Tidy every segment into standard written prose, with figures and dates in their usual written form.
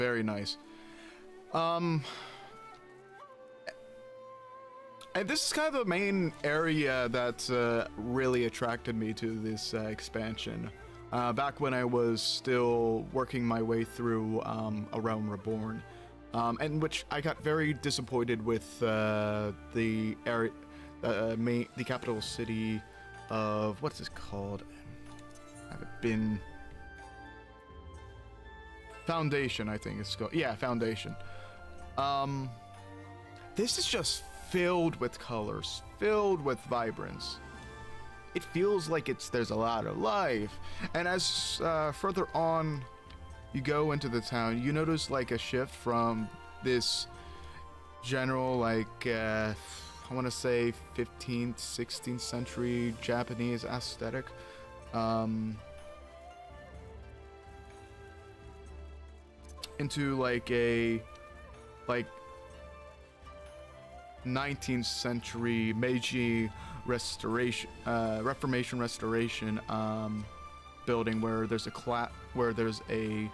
Very nice. And this is kind of the main area that really attracted me to this expansion. Back when I was still working my way through A Realm Reborn. And which I got very disappointed with the area, the capital city of, what's this called? I haven't been... Foundation, I think it's called. Yeah, Foundation. This is just filled with colors, filled with vibrance. It feels like there's a lot of life. And as further on you go into the town, you notice like a shift from this general, like, I want to say 15th, 16th century Japanese aesthetic. Into like a 19th century Meiji Reformation restoration building where there's a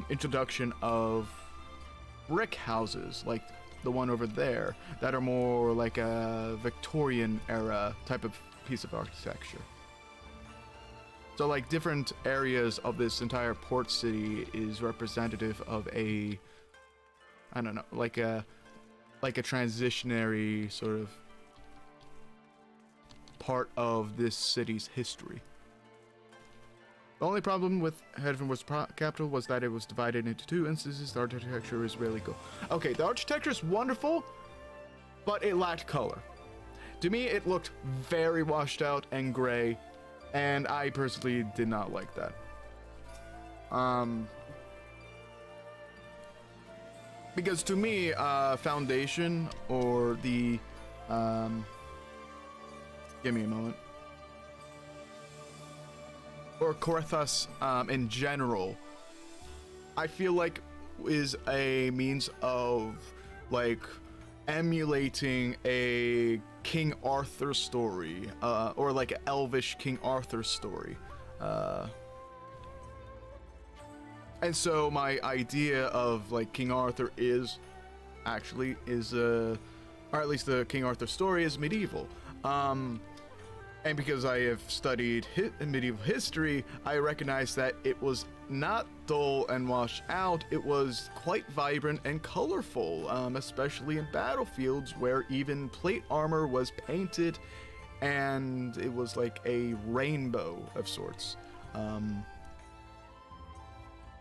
introduction of brick houses like the one over there that are more like a Victorian era type of piece of architecture. So like different areas of this entire port city is representative of a, I don't know, like a transitionary sort of part of this city's history. The only problem with Heavenwards capital was that it was divided into two instances. The architecture is really cool. Okay, the architecture is wonderful, but it lacked color. To me, it looked very washed out and gray. And I personally did not like that. Because to me, Foundation or the, give me a moment. Or Korthus, in general, I feel like is a means of, like, emulating a King Arthur story, or like an elvish King Arthur story. And so my idea of like King Arthur is, or at least the King Arthur story is medieval. And because I have studied medieval history, I recognize that it was not dull and washed out. It was quite vibrant and colorful, especially in battlefields where even plate armor was painted and it was like a rainbow of sorts.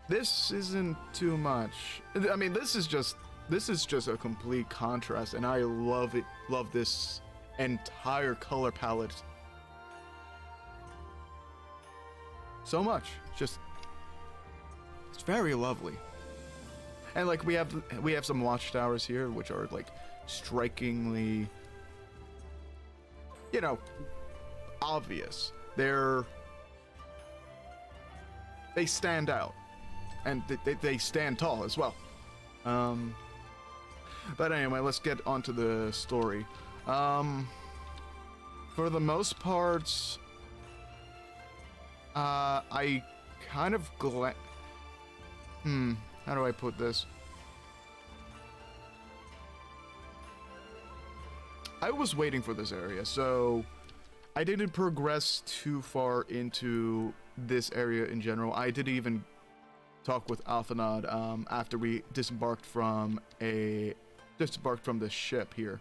This isn't too much. I mean, this is just a complete contrast, and I love it. Love this entire color palette so much. It's very lovely. And like we have some watchtowers here which are like strikingly, you know, obvious. They stand out, and they stand tall as well. But anyway, let's get onto the story. For the most part, I kind of how do I put this? I was waiting for this area, so I didn't progress too far into this area in general. I didn't even talk with Alphanod after we disembarked from the ship here.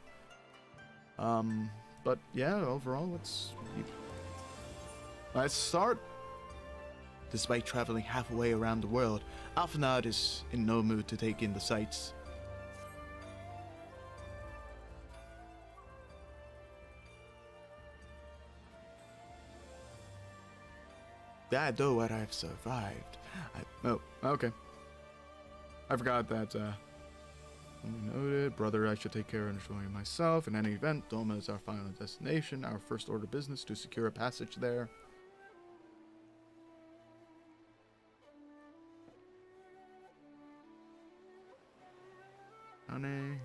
But yeah, overall, let's start. Despite traveling halfway around the world, Alphanod is in no mood to take in the sights. That though what I've survived. Oh, okay. I forgot that, noted. Brother, I should take care of ensuring myself. In any event, Doma is our final destination, our first order business to secure a passage there. Honey.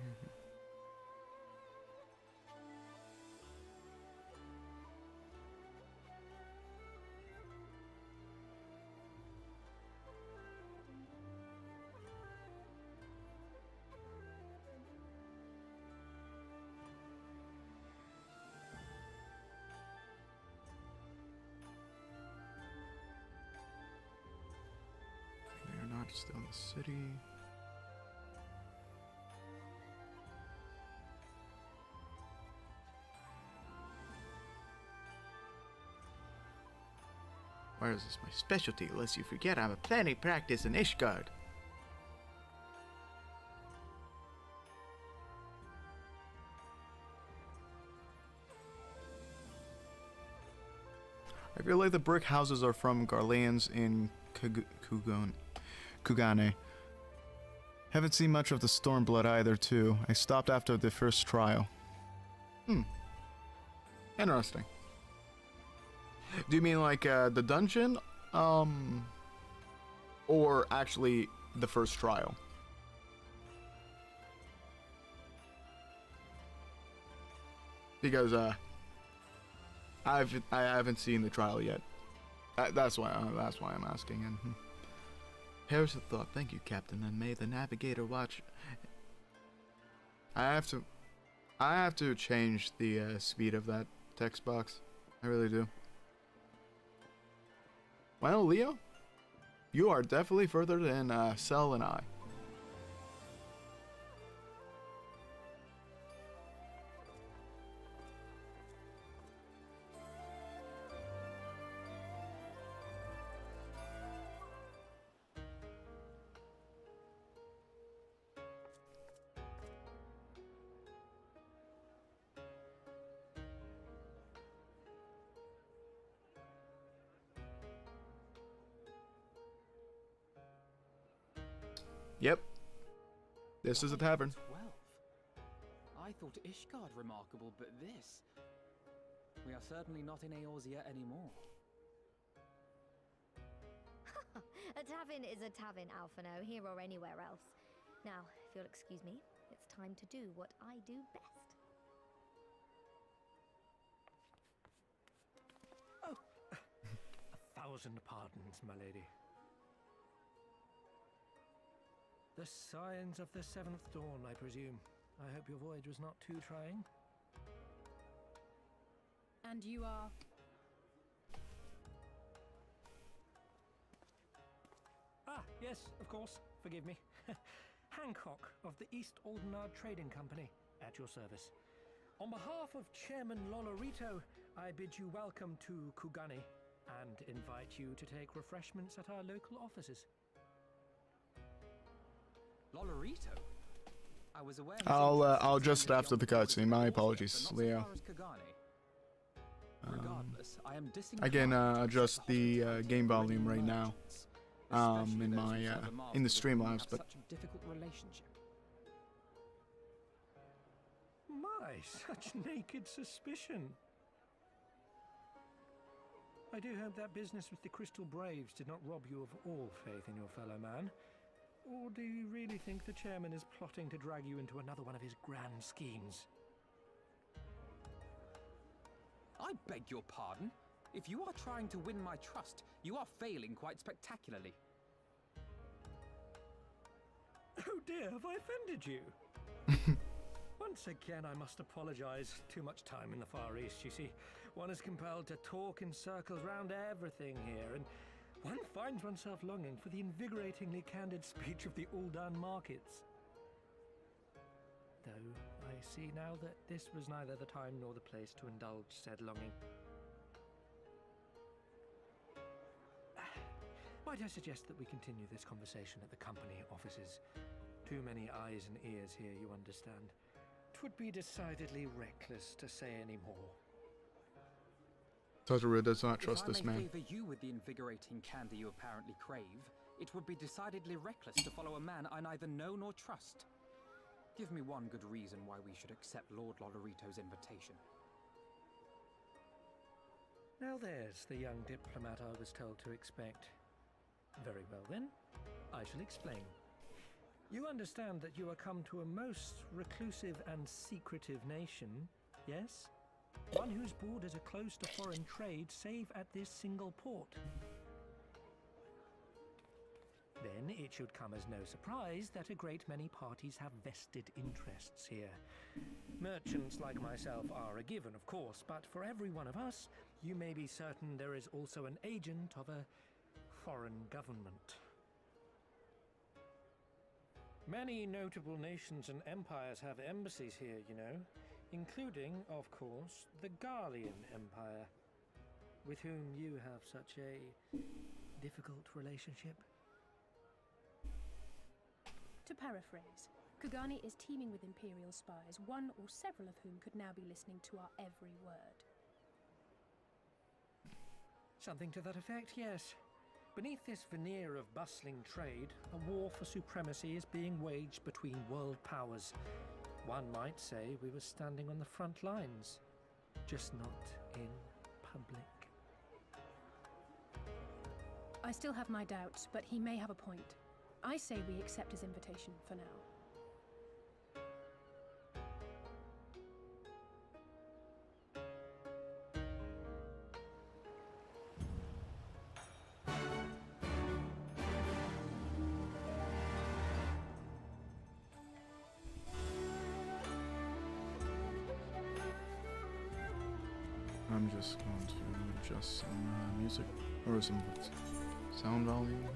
Still in the city. Where is this my specialty? Lest you forget, I'm a plenty practice in Ishgard. I feel like the brick houses are from Garleans in Kugane. Haven't seen much of the Stormblood either, too. I stopped after the first trial. Interesting. Do you mean like the dungeon? Or actually the first trial? Because I haven't seen the trial yet. That's why I'm asking. And here's a thought. Thank you, Captain. And may the navigator watch. I have to change the speed of that text box. I really do. Well, Leo, you are definitely further than Sel and I. Yep. This is a tavern. 12. I thought Ishgard remarkable, but this... We are certainly not in Eorzea anymore. A tavern is a tavern, Alphino, here or anywhere else. Now, if you'll excuse me, it's time to do what I do best. Oh, 1,000 pardons, my lady. The signs of the 7th dawn, I presume. I hope your voyage was not too trying. And you are? Ah, yes, of course. Forgive me. Hancock of the East Aldenard Trading Company, at your service. On behalf of Chairman Lolorito, I bid you welcome to Kugane and invite you to take refreshments at our local offices. Lolorito? I was aware. I'll just after the cutscene. My apologies, Leo. Regardless, I am I can adjust the game volume right now. In my in the Streamlabs, but such a difficult relationship. My, such naked suspicion. I do hope that business with the Crystal Braves did not rob you of all faith in your fellow man. Or do you really think the chairman is plotting to drag you into another one of his grand schemes? I beg your pardon? If you are trying to win my trust, you are failing quite spectacularly. Oh dear, have I offended you? Once again, I must apologize. Too much time in the Far East, you see. One is compelled to talk in circles round everything here, and one finds oneself longing for the invigoratingly candid speech of the Uldan markets. Though I see now that this was neither the time nor the place to indulge said longing. Might I suggest that we continue this conversation at the company offices? Too many eyes and ears here, you understand. 'Twould be decidedly reckless to say any more. Totoro does not trust this man. If I may favor you with the invigorating candy you apparently crave, it would be decidedly reckless to follow a man I neither know nor trust. Give me one good reason why we should accept Lord Lolorito's invitation. Now there's the young diplomat I was told to expect. Very well then, I shall explain. You understand that you are come to a most reclusive and secretive nation, yes? One whose borders are closed to foreign trade save at this single port. Then it should come as no surprise that a great many parties have vested interests here. Merchants like myself are a given, of course, but for every one of us, you may be certain there is also an agent of a foreign government. Many notable nations and empires have embassies here, you know, including, of course, the Garlean Empire, with whom you have such a difficult relationship. To paraphrase, Kugane is teeming with Imperial spies, one or several of whom could now be listening to our every word. Something to that effect, yes. Beneath this veneer of bustling trade, a war for supremacy is being waged between world powers. One might say we were standing on the front lines, just not in public. I still have my doubts, but he may have a point. I say we accept his invitation for now. I'm just going to adjust some music or some sound volume here.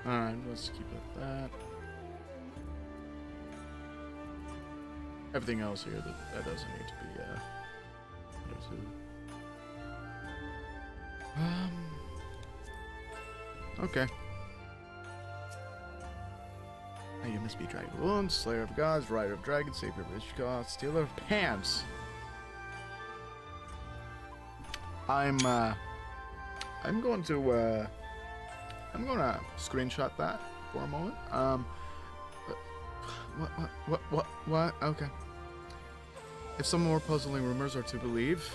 Alright, let's keep it that. Everything else here that doesn't need to be there too. Okay. Now you must be Draga Wound, Slayer of Gods, Rider of Dragons, Savior of Ishkar, Stealer of Pants. I'm going to screenshot that for a moment. What? Okay. If some more puzzling rumors are to believe,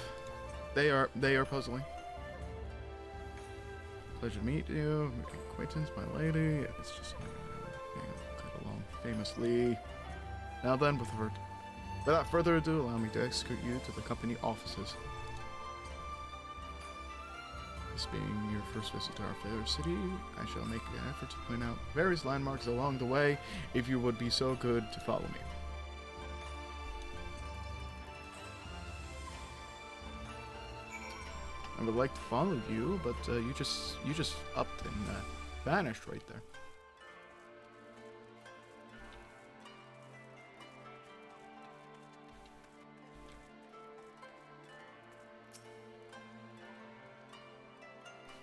they are puzzling. Pleasure to meet you. Acquaintance, my lady. It's just get along famously. Now then, without further ado, allow me to escort you to the company offices. This being your first visit to our fair city, I shall make an effort to point out various landmarks along the way, if you would be so good to follow me. I would like to follow you, but you just upped and vanished right there.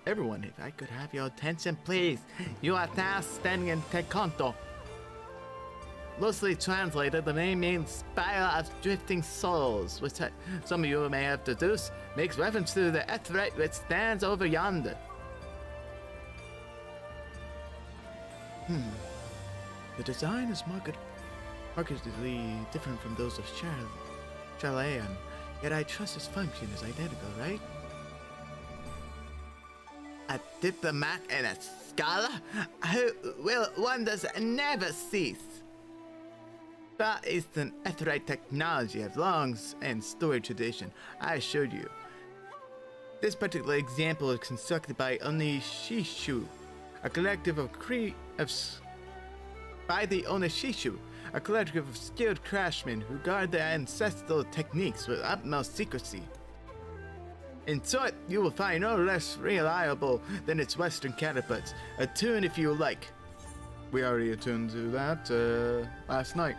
Everyone, if I could have your attention, please. You are now standing in Tekonto. Loosely translated, the name means Spiral of Drifting Souls, which some of you may have deduced makes reference to the Etherite which stands over yonder. The design is markedly different from those of Chalayan, yet I trust its function is identical, right? A diplomat and a scholar who will wonders never cease. Far Eastern Etherite technology has long and storied tradition, I assure you. This particular example is constructed by Onishishu, a collective of a collective of skilled craftsmen who guard their ancestral techniques with utmost secrecy. In short, you will find no less reliable than its Western counterparts. Attune if you like. We already attuned to that last night.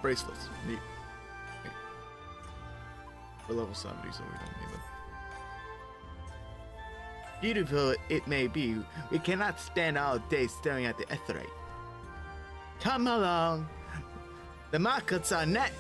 Bracelets. Neat. We're level 70, so we don't need them. Beautiful it may be, we cannot spend all day staring at the Etherite. Come along. The markets are next.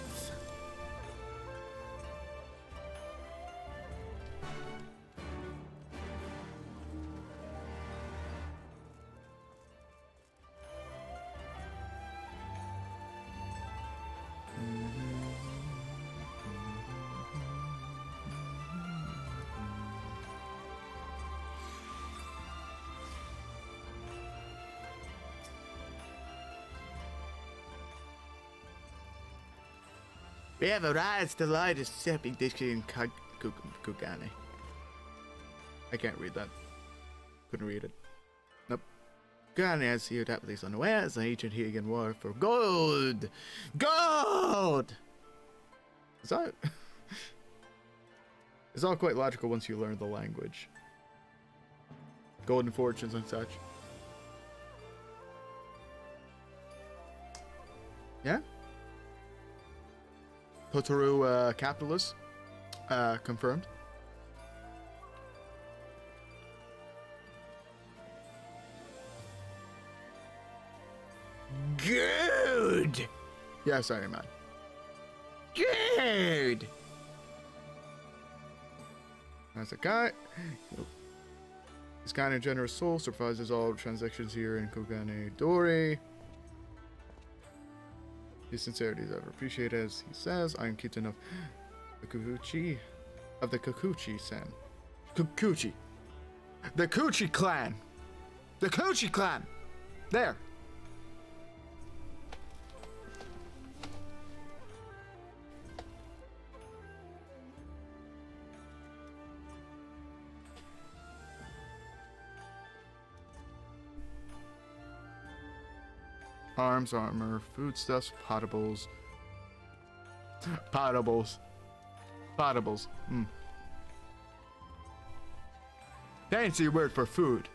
We have arrived at the largest shopping district in Kugane. I can't read that. Couldn't read it. Nope. Kugane, as you doubtless is unaware, is an ancient Hegan war for gold! Gold! Is that... It's all quite logical once you learn the language. Golden fortunes and such. Yeah? Totoro, capitalist. Confirmed. Good! Yeah, sorry, man. Good! That's a guy. His kind and generous soul supervises all transactions here in Kugane Dori. His sincerity is ever appreciated, as he says. I am captain of the Kikuchi. Of the Kikuchi-san. Kikuchi. The Kuchi clan! The Kuchi clan! There! Arms, armor, foodstuffs, potables. Potables. Potables. Fancy word for food.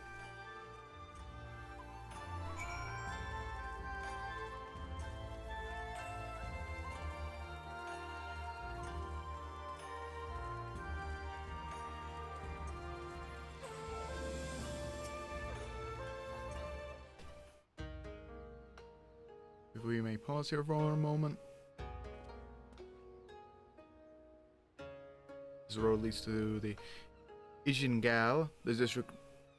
If we may pause here for a moment. This road leads to the Ijingal, the district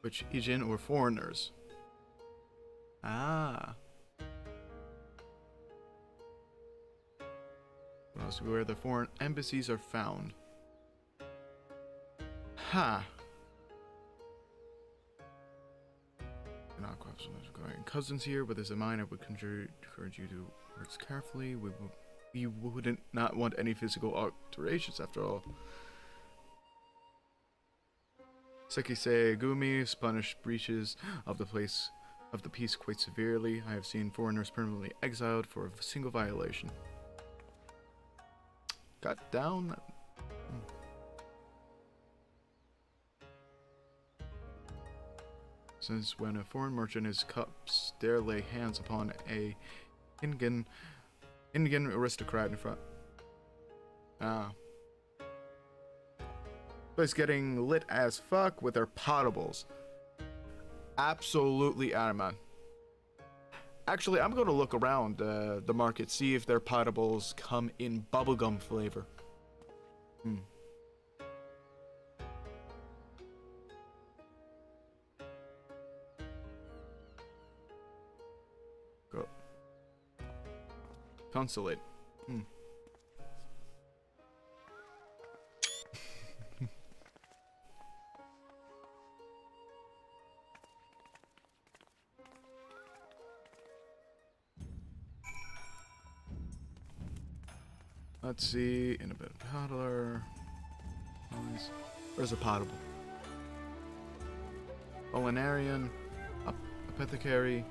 which Ijin or foreigners. Ah. What else? Where the foreign embassies are found. Ha. Not quite so much regarding cousins here, but there's a mine I would encourage you to work carefully. We wouldn't not want any physical alterations after all. Sekisei Gumi punish breaches of the peace quite severely. I have seen foreigners permanently exiled for a single violation. Got down. Since when a foreign merchant is cups, dare lay hands upon a Indian aristocrat in front. Ah. Place getting lit as fuck with their potables. Absolutely adamant. Actually, I'm gonna look around the market, see if their potables come in bubblegum flavor. Go. Consulate. Let's see, in a bit of paddler. Nice. Where's a potable? Olinarian, apothecary.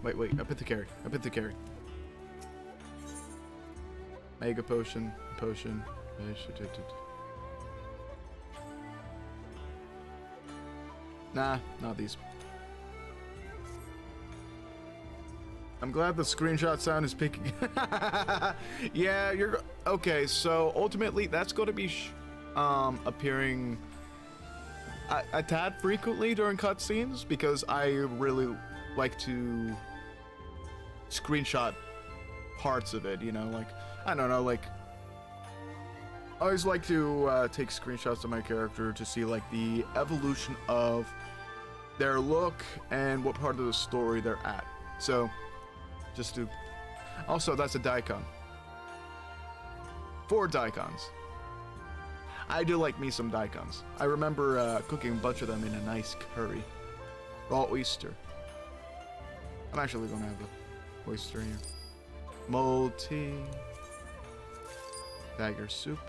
Wait, apothecary. Mega potion. Nah, not these. I'm glad the screenshot sound is picking. Yeah, you're okay. So ultimately, that's going to be appearing a tad frequently during cutscenes because I really like to screenshot parts of it. You know, like I don't know, like I always like to take screenshots of my character to see like the evolution of their look and what part of the story they're at. So. Just to... Also, that's a daikon. 4 daikons. I do like me some daikons. I remember cooking a bunch of them in a nice curry. Raw oyster. I'm actually gonna have a oyster here. Mold tea. Dagger soup.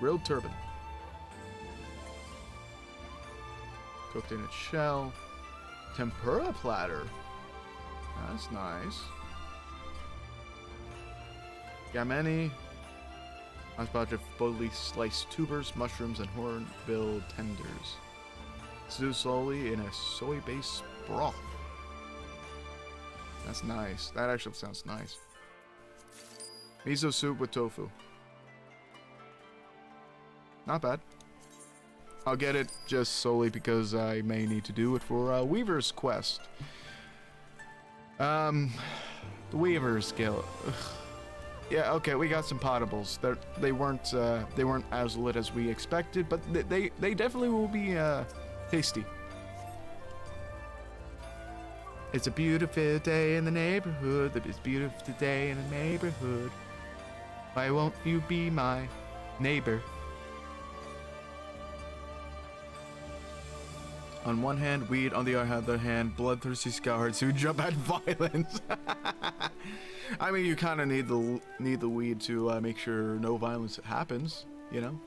Grilled turban. cooked in its shell. Tempura platter. That's nice. Gameni. Hodgepodge of boldly sliced tubers, mushrooms, and hornbill tenders. Stew slowly in a soy-based broth. That's nice. That actually sounds nice. Miso soup with tofu. Not bad. I'll get it just solely because I may need to do it for Weaver's quest. The Weaver's Guild. Ugh. Yeah, okay, we got some potables. They weren't as lit as we expected, but they definitely will be tasty. It's a beautiful day in the neighborhood. It is a beautiful day in the neighborhood. Why won't you be my neighbor? On one hand, weed. On the other hand, bloodthirsty scourge who jump at violence. I mean, you kind of need the weed to make sure no violence happens, you know,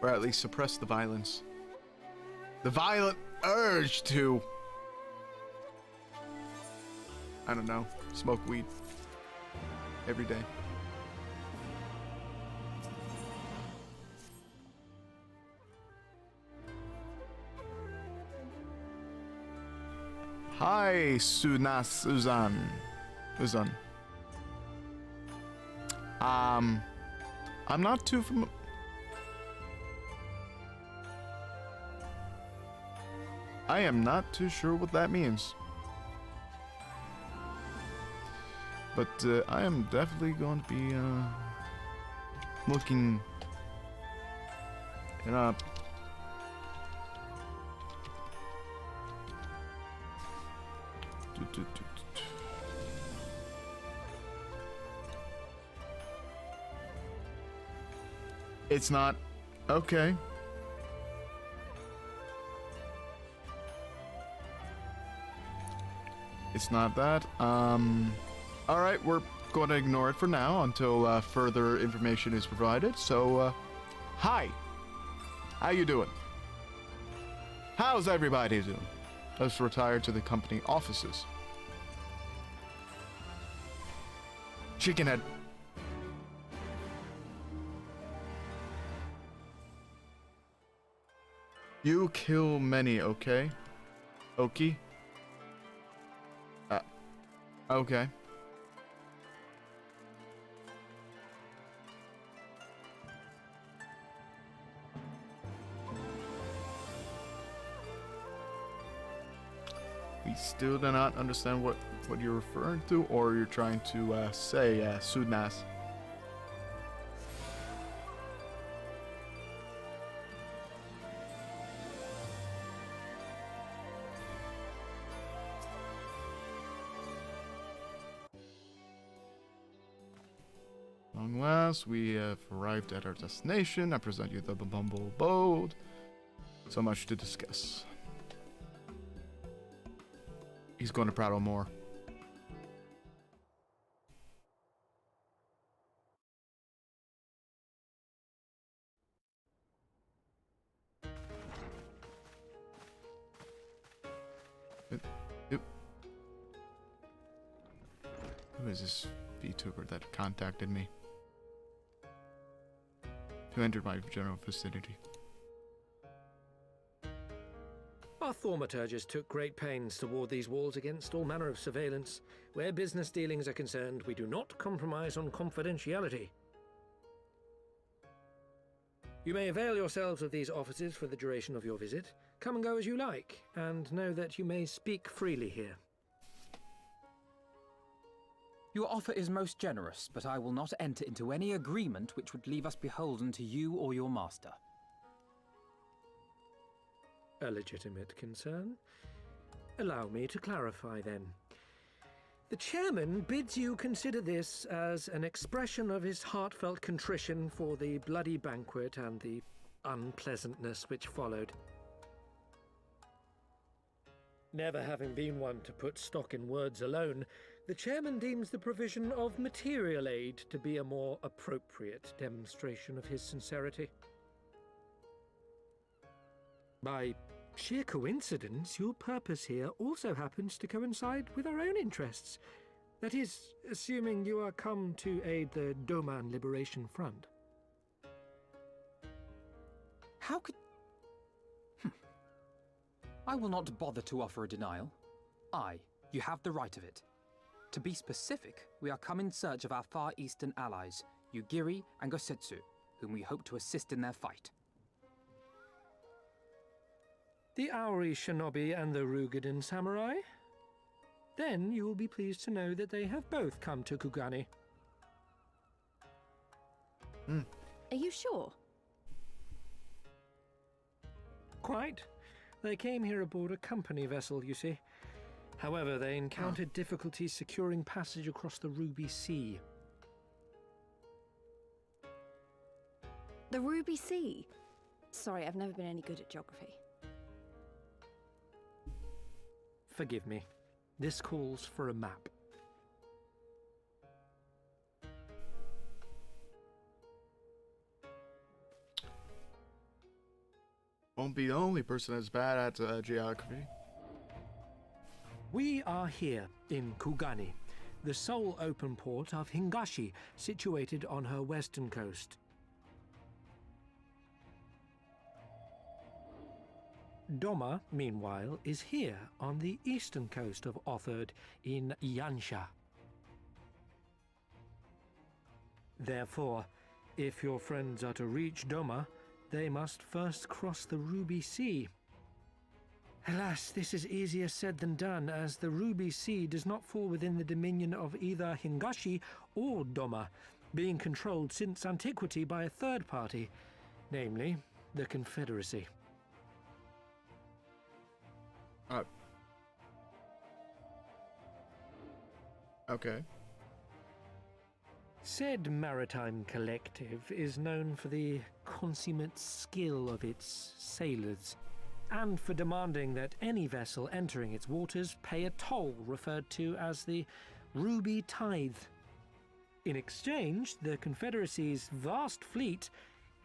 or at least suppress the violence. The violent urge to, I don't know, smoke weed every day. Hi, Uzan. I'm not too familiar. I am not too sure what that means. But I am definitely going to be looking it up. It's not. Okay. It's not that. Alright, we're going to ignore it for now until further information is provided. So, hi. How you doing? How's everybody doing? Let's retire to the company offices. Chickenhead. You kill many, okay? Okie? Okay. We still do not understand what you're referring to, or you're trying to say, Sudnas. Long last, we have arrived at our destination. I present you the Bumble Bold. So much to discuss. He's going to prattle more. Yep. Who is this Vtuber that contacted me? Who entered my general vicinity? Our thaumaturges took great pains to ward these walls against all manner of surveillance. Where business dealings are concerned, we do not compromise on confidentiality. You may avail yourselves of these offices for the duration of your visit. Come and go as you like, and know that you may speak freely here. Your offer is most generous, but I will not enter into any agreement which would leave us beholden to you or your master. A legitimate concern. Allow me to clarify then. The chairman bids you consider this as an expression of his heartfelt contrition for the bloody banquet and the unpleasantness which followed. Never having been one to put stock in words alone, the chairman deems the provision of material aid to be a more appropriate demonstration of his sincerity. By sheer coincidence, your purpose here also happens to coincide with our own interests. That is, assuming you are come to aid the Doman Liberation Front. How could... I will not bother to offer a denial. You have the right of it. To be specific, we are come in search of our Far Eastern allies, Yugiri and Gosetsu, whom we hope to assist in their fight. The Auri Shinobi and the Rugadan Samurai? Then you will be pleased to know that they have both come to Kugane. Are you sure? Quite. They came here aboard a company vessel, you see. However, they encountered difficulties securing passage across the Ruby Sea. The Ruby Sea? Sorry, I've never been any good at geography. Forgive me. This calls for a map. Won't be the only person that's bad at geography. We are here in Kugane, the sole open port of Hingashi, situated on her western coast. Doma, meanwhile, is here on the eastern coast of Otherd in Yansha. Therefore, if your friends are to reach Doma, they must first cross the Ruby Sea. Alas, this is easier said than done, as the Ruby Sea does not fall within the dominion of either Hingashi or Doma, being controlled since antiquity by a third party, namely the Confederacy. Okay. Said maritime collective is known for the consummate skill of its sailors, and for demanding that any vessel entering its waters pay a toll referred to as the Ruby Tithe. In exchange, the Confederacy's vast fleet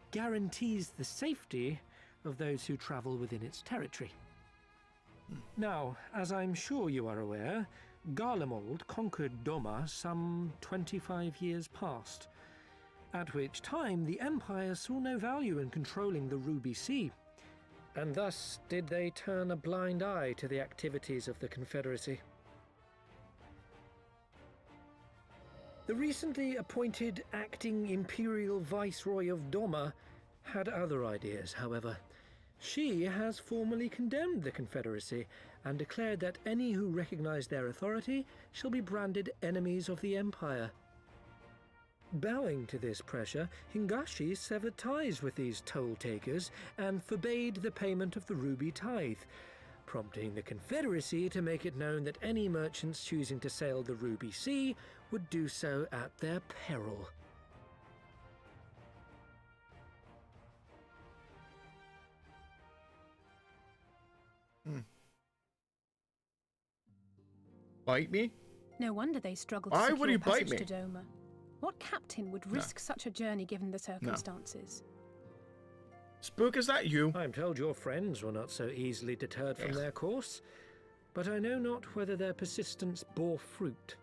guarantees the safety of those who travel within its territory. Now, as I'm sure you are aware, Garlemald conquered Doma some 25 years past, at which time the Empire saw no value in controlling the Ruby Sea, and thus did they turn a blind eye to the activities of the Confederacy. The recently appointed acting Imperial Viceroy of Doma had other ideas, however. She has formally condemned the Confederacy and declared that any who recognize their authority shall be branded enemies of the Empire. Bowing to this pressure, Hingashi severed ties with these toll-takers and forbade the payment of the Ruby Tithe, prompting the Confederacy to make it known that any merchants choosing to sail the Ruby Sea would do so at their peril. Bite me? No wonder they struggled to Why secure would he bite passage me? to Doma. What captain would risk such a journey given the circumstances? Spook, is that you? I'm told your friends were not so easily deterred from their course, but I know not whether their persistence bore fruit.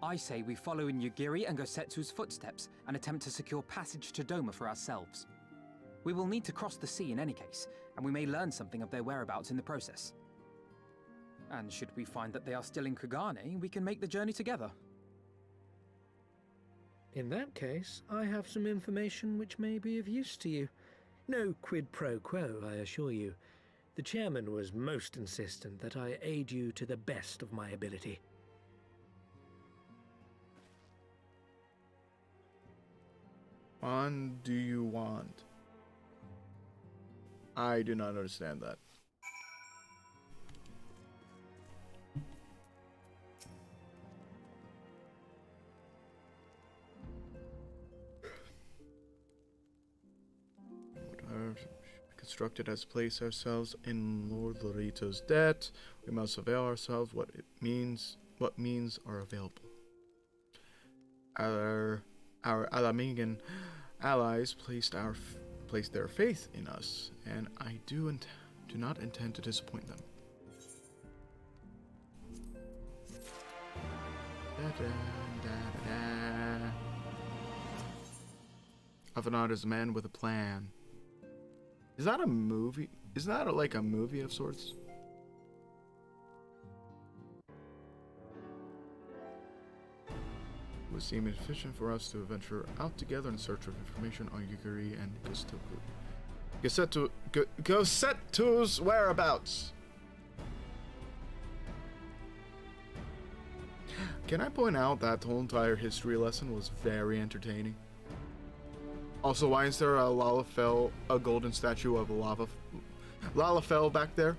I say we follow in Yugiri and Gosetsu's footsteps and attempt to secure passage to Doma for ourselves. We will need to cross the sea in any case, and we may learn something of their whereabouts in the process. And should we find that they are still in Kugane, we can make the journey together. In that case, I have some information which may be of use to you. No quid pro quo, I assure you. The chairman was most insistent that I aid you to the best of my ability. What do you want? I do not understand that. Constructed as place ourselves in Lord Lorito's debt. We must avail ourselves what means are available. Our Ala Mhigan allies placed our placed their faith in us, and I do not intend to disappoint them. Avenard is a man with a plan. Is that a movie? Is that like a movie of sorts? It would seem efficient for us to venture out together in search of information on Yukari and Gosettu's whereabouts. Can I point out that the whole entire history lesson was very entertaining? Also, why is there a golden statue of Lalafell back there?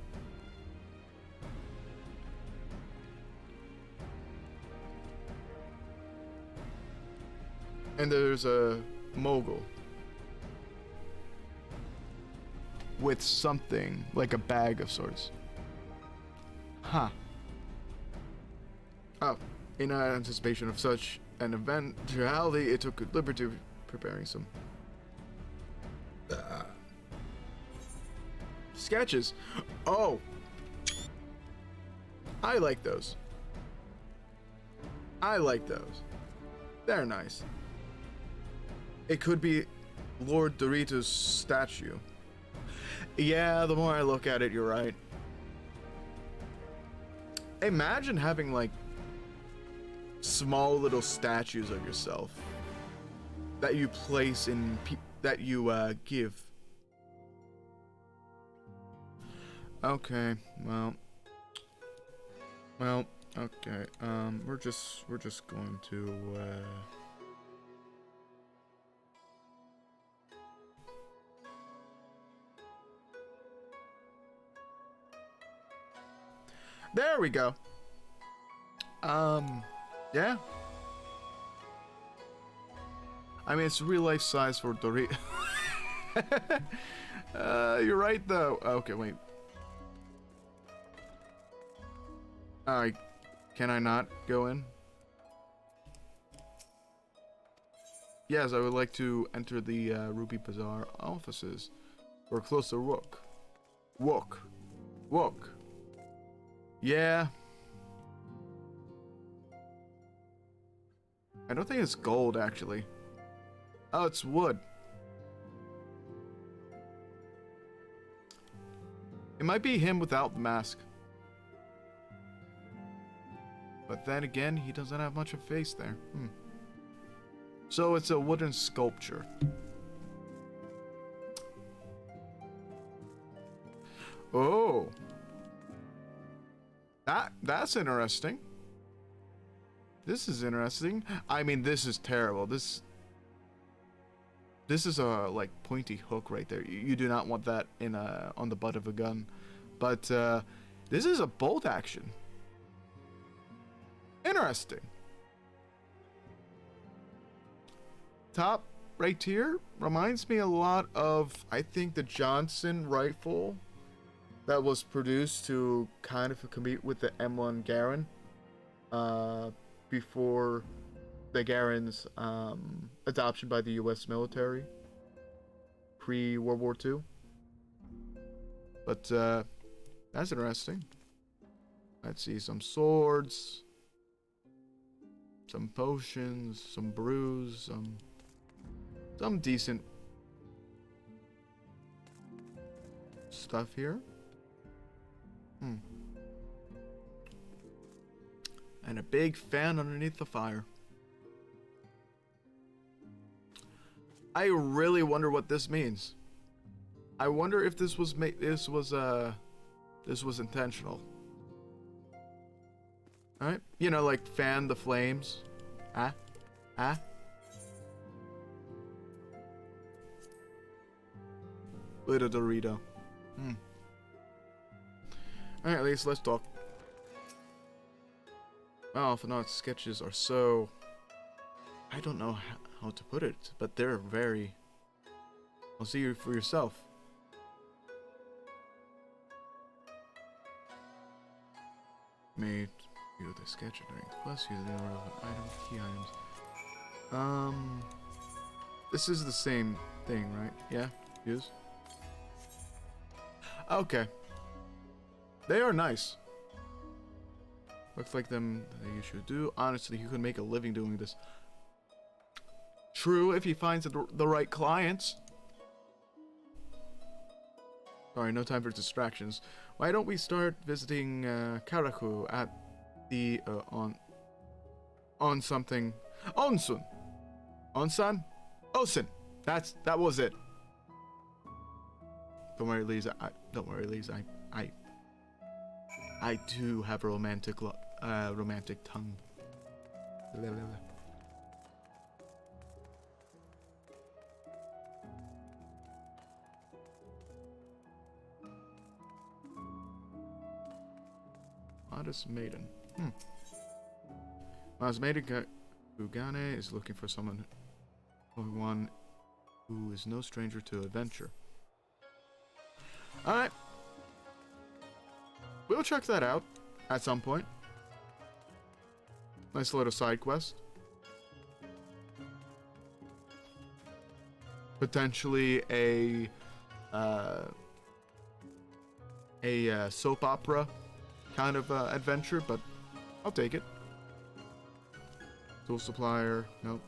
And there's a mogul with something like a bag of sorts. Huh. Oh, in anticipation of such an eventuality, it took good liberty of preparing some sketches. Oh, I like those. I like those. They're nice. It could be Lord Dorito's statue. Yeah, the more I look at it, you're right. Imagine having like small little statues of yourself that you place in that you give. Okay, well, okay. We're just going to there we go. Yeah. I mean, it's real life size for Dorito. You're right though. Okay, wait. Alright, can I not go in? Yes, I would like to enter the Ruby Bazaar offices for a closer look. Walk. Yeah. I don't think it's gold, actually. Oh, it's wood. It might be him without the mask. But then again, he doesn't have much of a face there. So it's a wooden sculpture. Oh. That's interesting. This is interesting. I mean, this is terrible. This is a like pointy hook right there. You do not want that in on the butt of a gun. But this is a bolt action. Interesting. Top right here reminds me a lot of, I think, the Johnson rifle that was produced to kind of compete with the M1 Garand before the Garand's adoption by the US military pre-World War II. But that's interesting. Let's see, some swords, some potions, some brews, some decent stuff here. And a big fan underneath the fire. I really wonder what this means. I wonder if this was intentional. All right, you know, like fan the flames. Little Dorito. Alright, at least let's talk. Well, Fanat's sketches are so... I don't know how to put it, but they're very... I'll see you for yourself. Made you the sketch during the quest, use the relevant items, key items. This is the same thing, right? Yeah? Yes. Okay. They are nice. Looks like them they should do. Honestly, he could make a living doing this. True, if he finds the right clients. Sorry, no time for distractions. Why don't we start visiting Karaku at the on something Onsun. Onsan? Osen. That was it. Don't worry, Lise. Don't worry, Lise. I do have a romantic tongue. Modest maiden. Modest maiden Kugane is looking for someone who is no stranger to adventure. Alright. We'll check that out at some point. Nice little side quest. Potentially a soap opera kind of adventure, but I'll take it. Tool supplier, nope.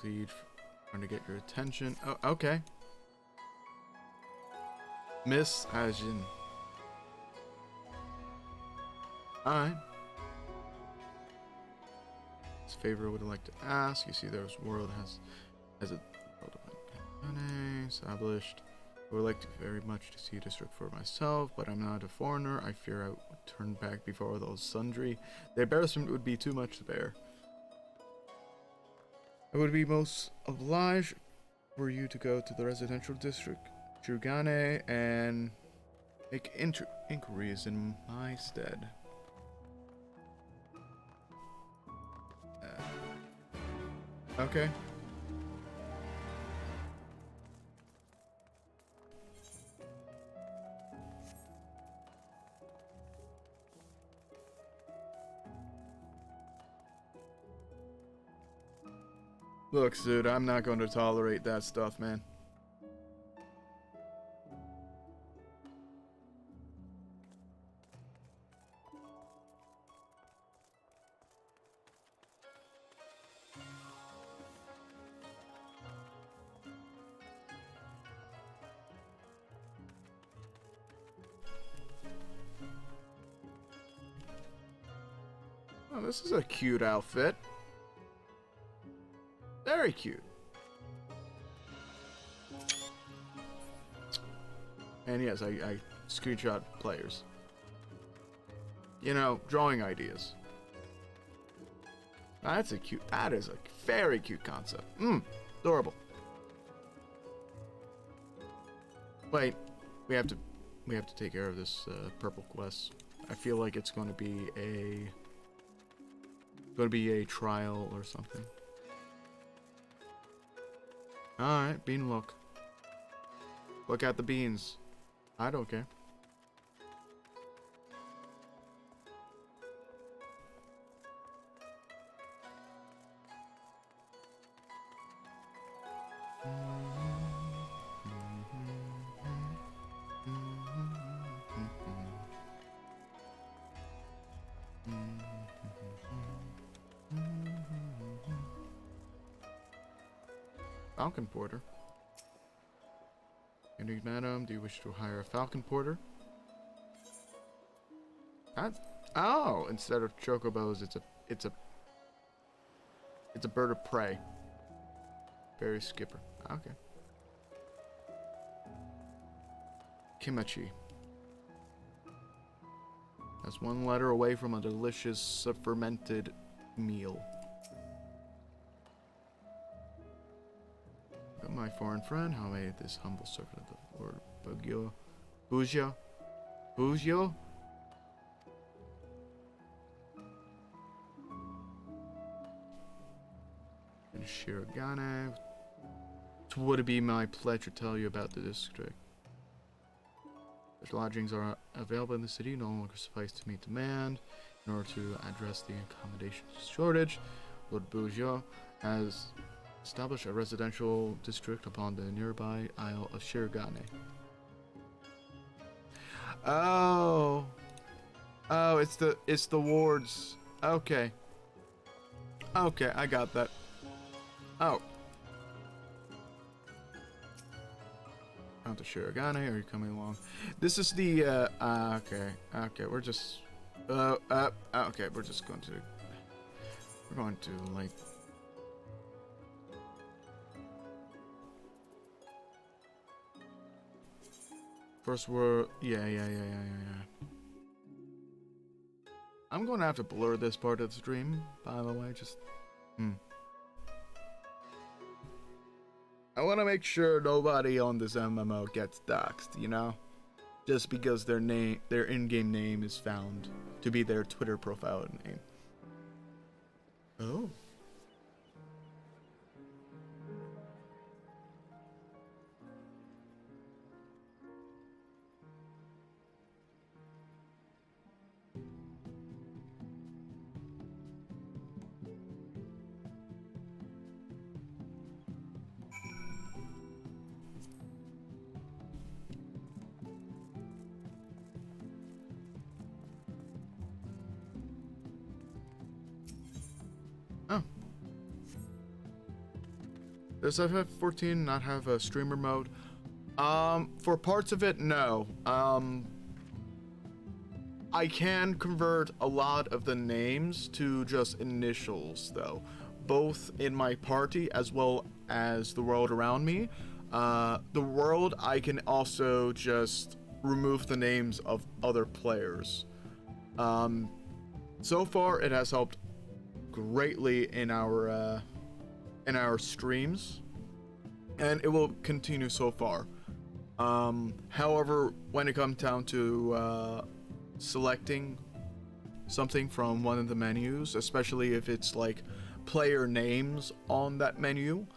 Lead, trying to get your attention. Oh, okay. Miss Ajin. Alright. This favor I would like to ask. You see, this world has a world of established. I would like to very much to see a district for myself, but I'm not a foreigner. I fear I would turn back before those sundry. The embarrassment would be too much to bear. I would be most obliged for you to go to the residential district, Kugane, and make inquiries in my stead. Okay. Look, dude, I'm not going to tolerate that stuff, man. Oh, this is a cute outfit. Very cute. And yes, I screenshot players. You know, drawing ideas. That is a very cute concept. Adorable. Wait, we have to take care of this purple quest. I feel like it's going to be a trial or something. Alright, bean look. Look at the beans. I don't care. Falcon Porter. Indeed, madam, do you wish to hire a Falcon Porter? Oh, instead of chocobos, it's a bird of prey. Berry skipper. Okay. Kimachi. That's one letter away from a delicious fermented meal. my foreign friend, how may this humble servant of the Lord Bugyo? Bugyo? And Shirogane. It would be my pleasure to tell you about the district. Such lodgings are available in the city, no longer suffice to meet demand. In order to address the accommodation shortage, Lord Bugyo has established a residential district upon the nearby Isle of Shirogane. Oh, it's the wards. Okay, I got that. Oh, Count to Shirogane, are you coming along? This is the okay, we're just okay, we're going to like first word, yeah. I'm going to have to blur this part of the stream, by the way, just I want to make sure nobody on this MMO gets doxxed, you know? Just because their in-game name is found to be their Twitter profile name. Oh. Does FF14 not have a streamer mode? For parts of it, no. I can convert a lot of the names to just initials, though. Both in my party as well as the world around me. The world, I can also just remove the names of other players. So far, it has helped greatly in our streams, and it will continue so far. However, when it comes down to selecting something from one of the menus, especially if it's like player names on that menu,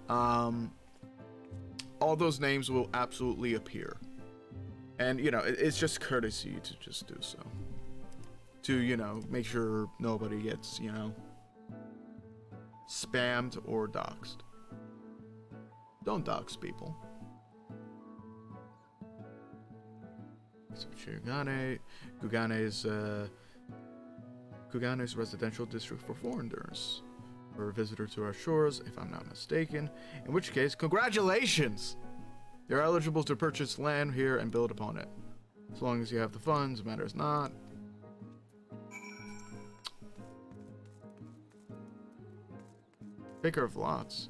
all those names will absolutely appear. And, you know, it's just courtesy to just do so. To, you know, make sure nobody gets, you know, spammed or doxxed. Don't dox people. So Kugane is residential district for foreigners. Or a visitor to our shores, if I'm not mistaken. In which case, congratulations! You're eligible to purchase land here and build upon it. As long as you have the funds, matters not. Picker of lots.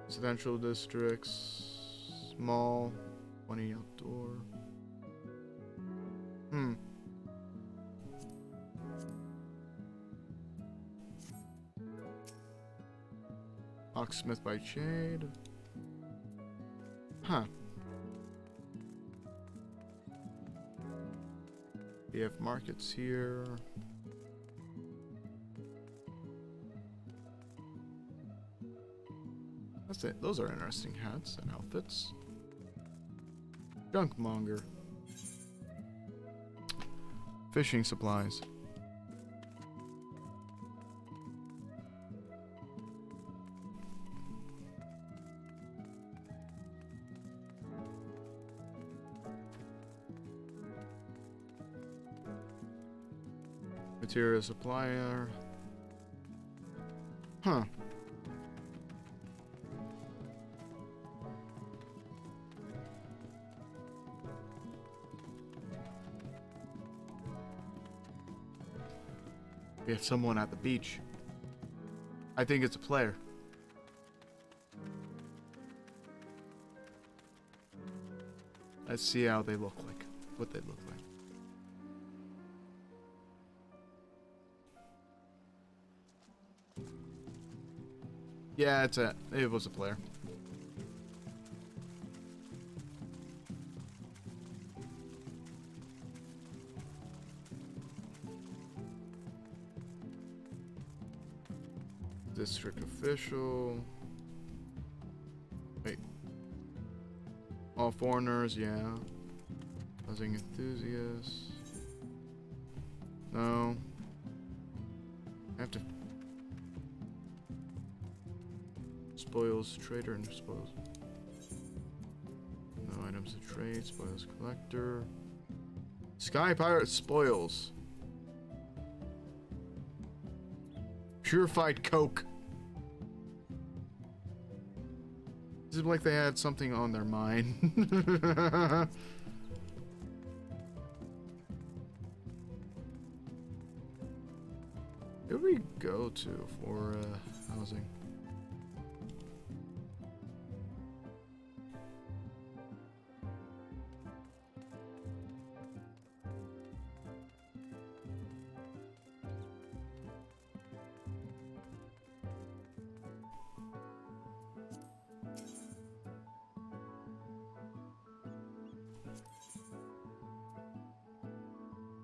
Residential districts, small, 20 outdoor. Locksmith by Shade. Huh. We have markets here. That's it. Those are interesting hats and outfits. Junkmonger. Fishing supplies. Material supplier. Huh. We have someone at the beach. I think it's a player. Let's see how they look like. What they look like. Yeah, it was a player. District official. Wait. All foreigners, yeah. Housing enthusiasts. No. I have to. Spoils trader and spoils. No items to trade. Spoils collector. Sky pirate spoils. Purified coke. Seems like they had something on their mind. Where do we go to for housing?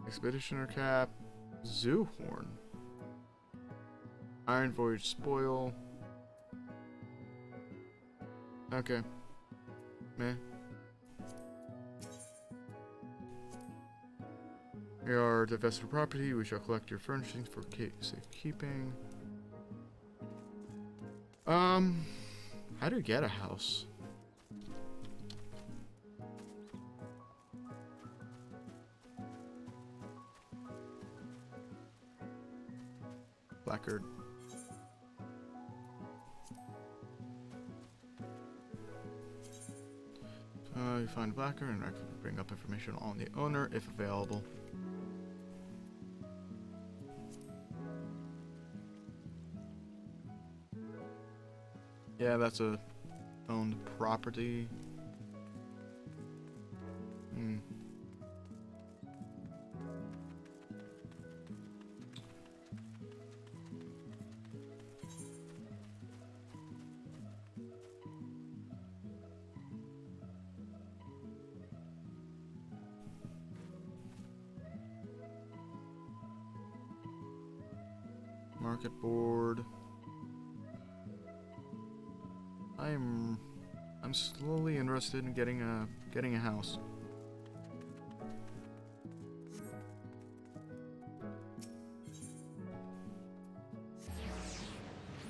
Expeditioner cap, zoo horn, Iron Voyage spoil. Okay, meh. Here are divested property. We shall collect your furnishings for safekeeping. How do you get a house? Placard. You find a placard and bring up information on the owner if available. Yeah, that's a owned property. Market board. I'm slowly interested in getting a house.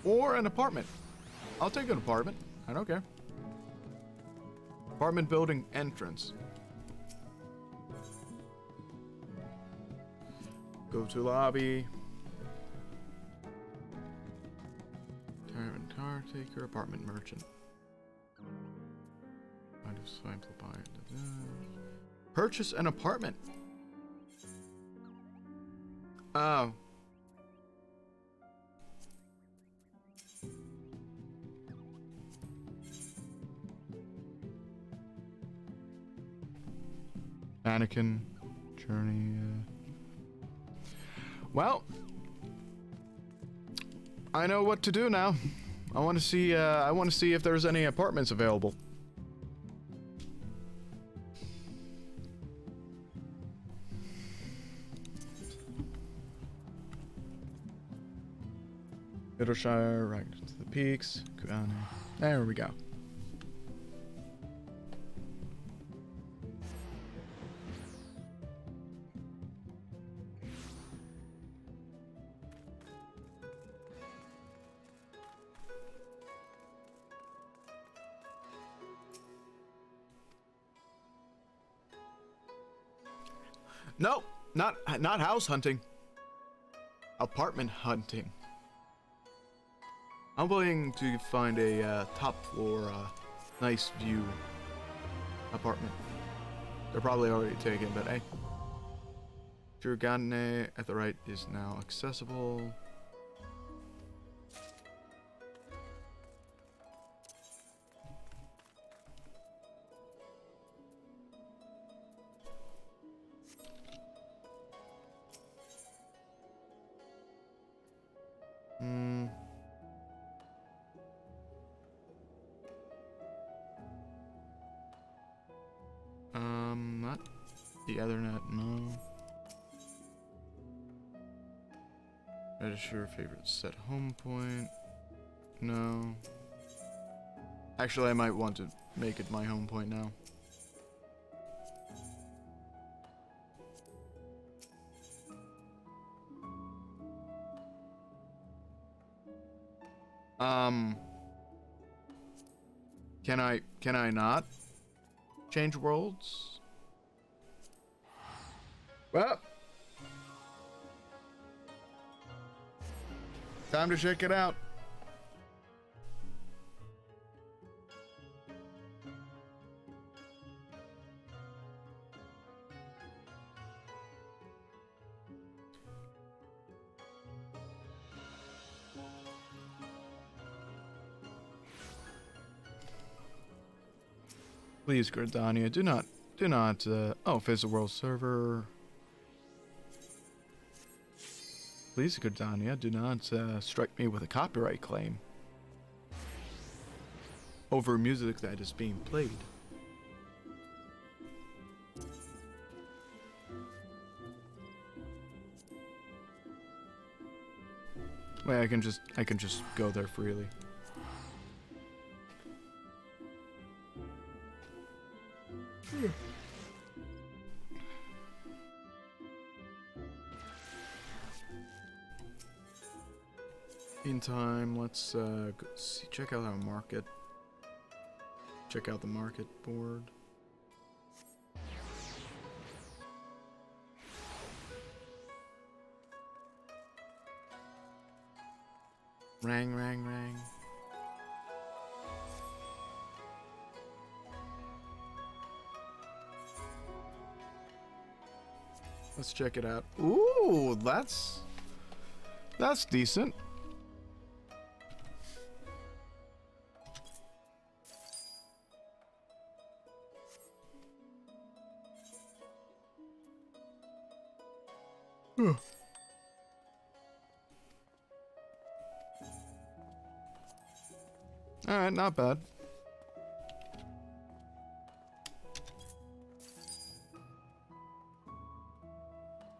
Or an apartment. I'll take an apartment. I don't care. Apartment building entrance. Go to lobby. Car taker, apartment merchant. I just simplify it. Purchase an apartment. Oh. Anakin journey. Well, I know what to do now. I want to see if there's any apartments available. Middleshire, right to the peaks. Kugane. There we go. No, not house hunting. Apartment hunting. I'm willing to find a top floor, nice view apartment. They're probably already taken, but hey. Kugane at the right is now accessible. not the Ethernet, no. Register favorite set home point, no. Actually, I might want to make it my home point now. Can I not change worlds? Well, time to check it out. Please, Gordania, do not, oh, visit world server. Please, Gordania, do not, strike me with a copyright claim over music that is being played. Wait, I can just go there freely. Meantime, let's go see, check out our market. Check out the market board. Rang, rang, rang. Let's check it out. Ooh, that's decent. Alright, not bad.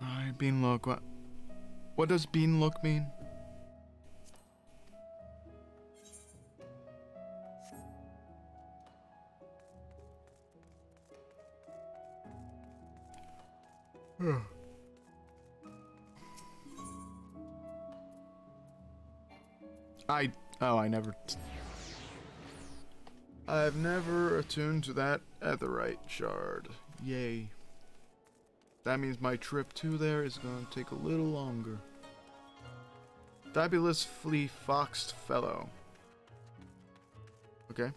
Alright, bean look. What does bean look mean? I've never attuned to that etherite shard. Yay. That means my trip to there is gonna take a little longer. Fabulous flea foxed fellow. Okay.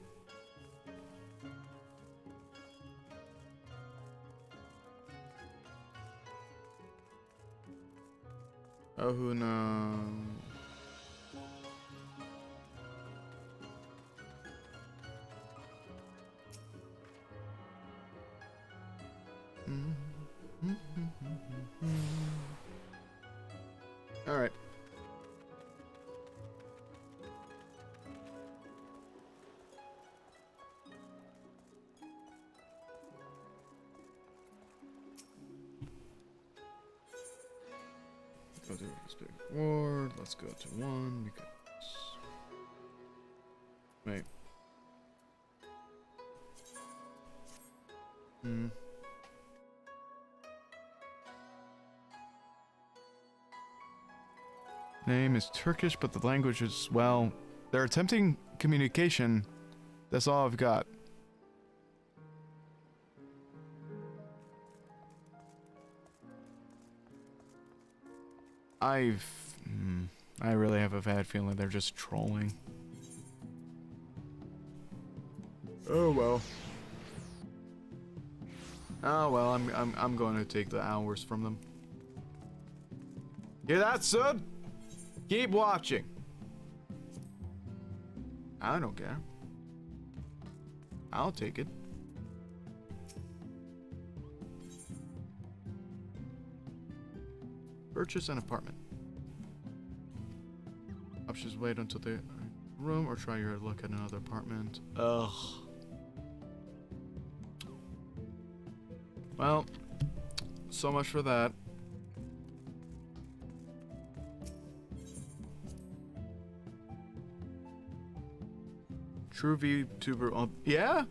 Oh, who knows? All right. Go to this big ward. Let's go to 1 because. Wait. Name is Turkish, but the language is, well, they're attempting communication. That's all I've got. I really have a bad feeling they're just trolling. Oh well. Oh well, I'm going to take the hours from them. Hear that, son? Keep watching. I don't care. I'll take it. Purchase an apartment. Options: wait until the room or try your luck at another apartment. Ugh. Well, so much for that. True Vtuber. Yeah.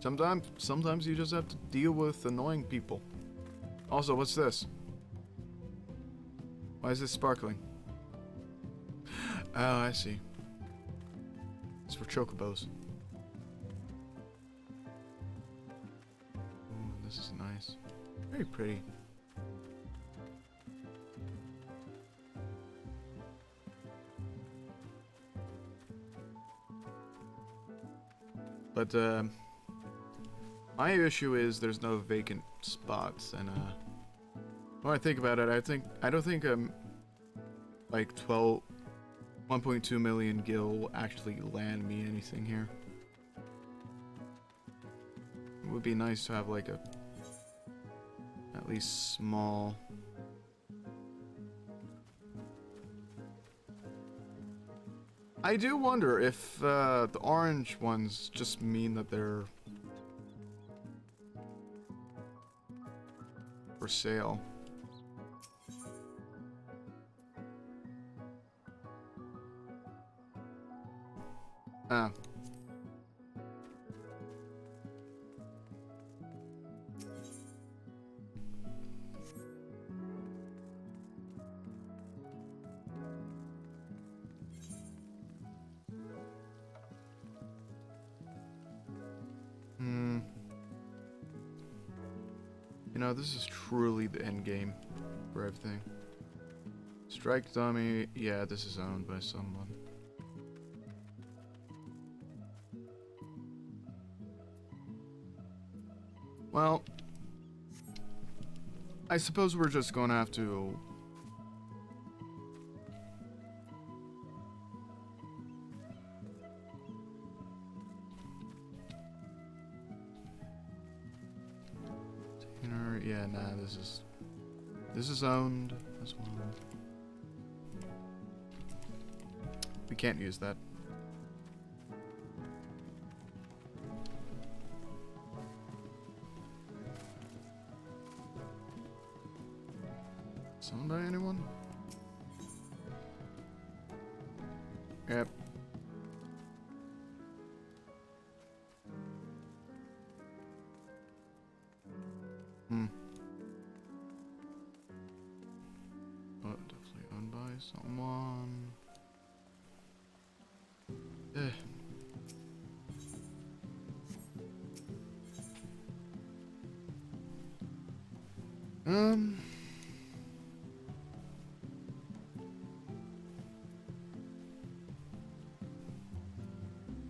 Sometimes you just have to deal with annoying people. Also, what's this? Why is this sparkling? Oh, I see. It's for chocobos. Ooh, this is nice. Very pretty. But my issue is there's no vacant spots, and when I think about it, I don't think like 1.2 million gil will actually land me anything here. It would be nice to have like a at least small. I do wonder if the orange ones just mean that they're for sale. Ah. You know, this is truly the end game for everything. Strike dummy, yeah, this is owned by someone. Well, I suppose we're just gonna have to yeah, nah, this is owned as well. We can't use that. Owned by anyone? Yep. But definitely owned by someone.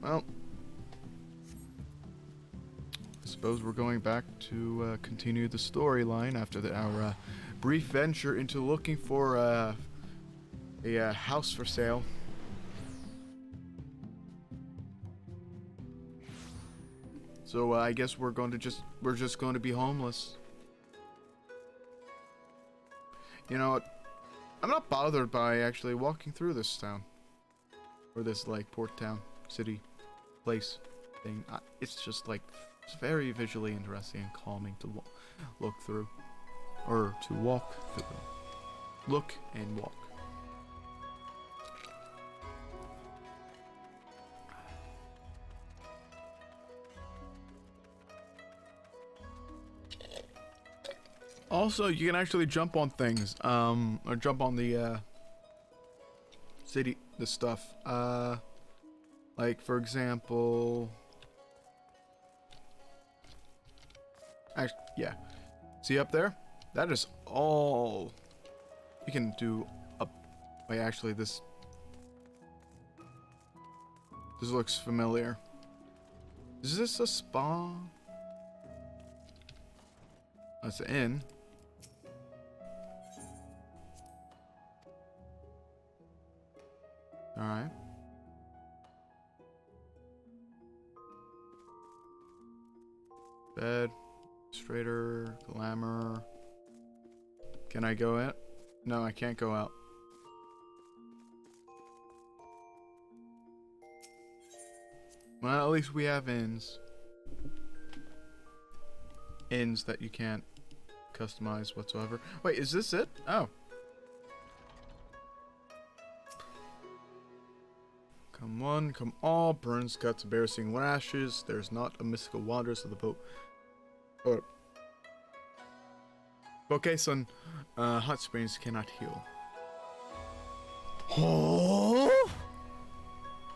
Well, I suppose we're going back to continue the storyline after our brief venture into looking for a house for sale. So I guess we're just going to be homeless. You know what? I'm not bothered by actually walking through this town, or this like port town, city, place thing. It's just like it's very visually interesting and calming to look through, or to walk through. Look and walk. Also, you can actually jump on things, or jump on the city, the stuff. Like for example, yeah. See up there? That is all you can do up. Wait, actually, this looks familiar. Is this a spa? That's an inn. Alright. Bed, straighter, glamour. Can I go out? No, I can't go out. Well, at least we have inns. inns that you can't customize whatsoever. Wait, is this it? Oh. Come one, come all, burns, cuts, embarrassing lashes. There's not a mystical wanderers of the boat. Or okay, son. Hot springs cannot heal. Oh!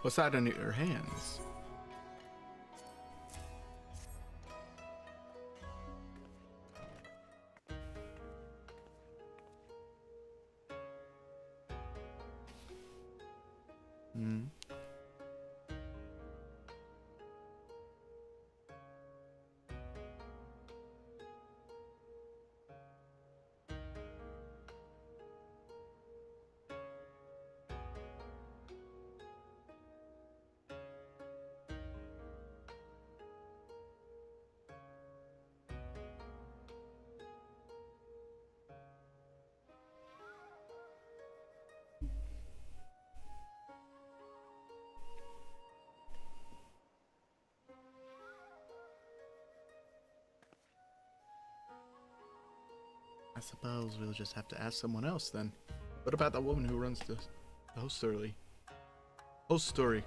What's that in your hands? Hmm. I suppose we'll just have to ask someone else then. What about the woman who runs the hostelry? Hostelry.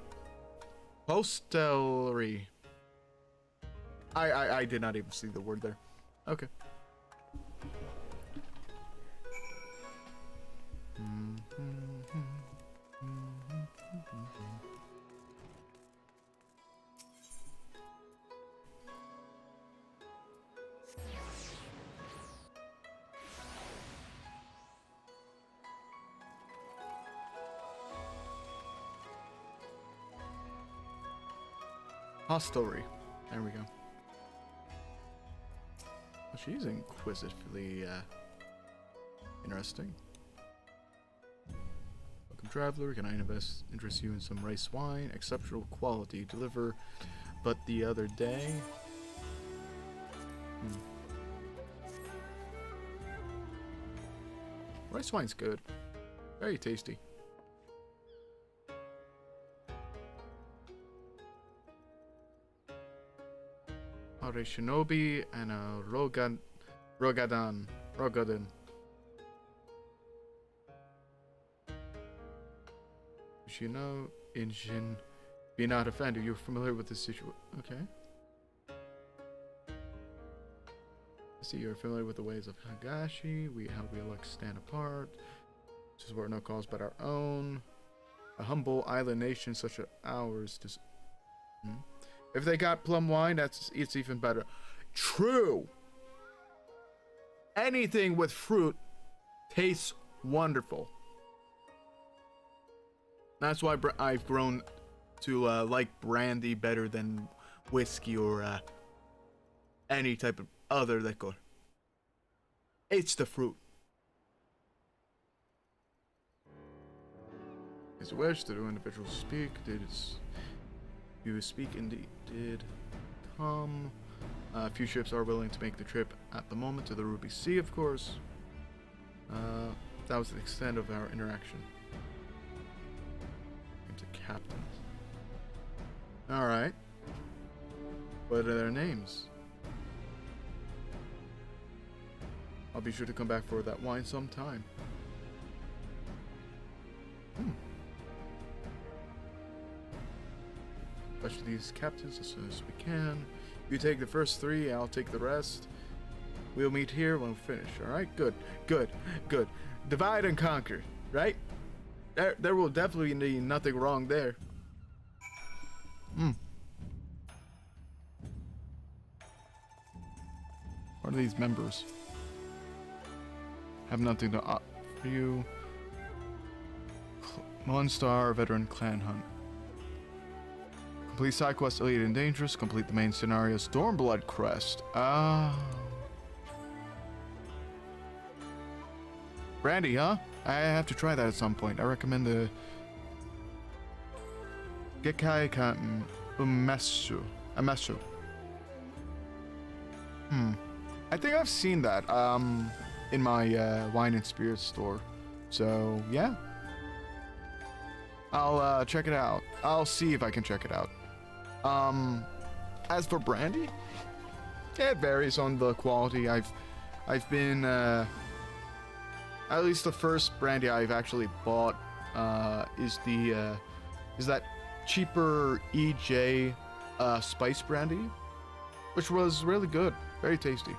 I did not even see the word there. Okay. Hostelry. There we go. Well, she's inquisitively interesting. Welcome, traveler. Can I interest you in some rice wine? Exceptional quality. Deliver, but the other day. Rice wine's good. Very tasty. A shinobi and a rogadan. You know, Injin, be not offended. You're familiar with this situation. Okay. I see you're familiar with the ways of Hagashi. How we elect stand apart. This is what no cause but our own. A humble island nation such as ours. If they got plum wine, it's even better. True. Anything with fruit tastes wonderful. That's why I've grown to like brandy better than whiskey or any type of other liquor. It's the fruit. As you wish, the individuals speak. You speak indeed. Did come. A few ships are willing to make the trip at the moment to the Ruby Sea, of course. That was the extent of our interaction. Names of captains. Alright. What are their names? I'll be sure to come back for that wine sometime. Especially these captains as soon as we can. You take the first 3, I'll take the rest. We'll meet here when we finish, alright? Good. Divide and conquer, right? There will definitely be nothing wrong there. What are these members? Have nothing to offer you. 1-star veteran clan hunt. Complete side quest Elite and Dangerous. Complete the main scenario Stormblood quest. Brandy, huh? I have to try that at some point. I recommend the Gekai Kanten Umesu. I think I've seen that in my wine and spirits store. So yeah. I'll check it out. I'll see if I can check it out. As for brandy, It varies on the quality. I've been at least the first brandy I've actually bought is that cheaper EJ spice brandy, which was really good, very tasty.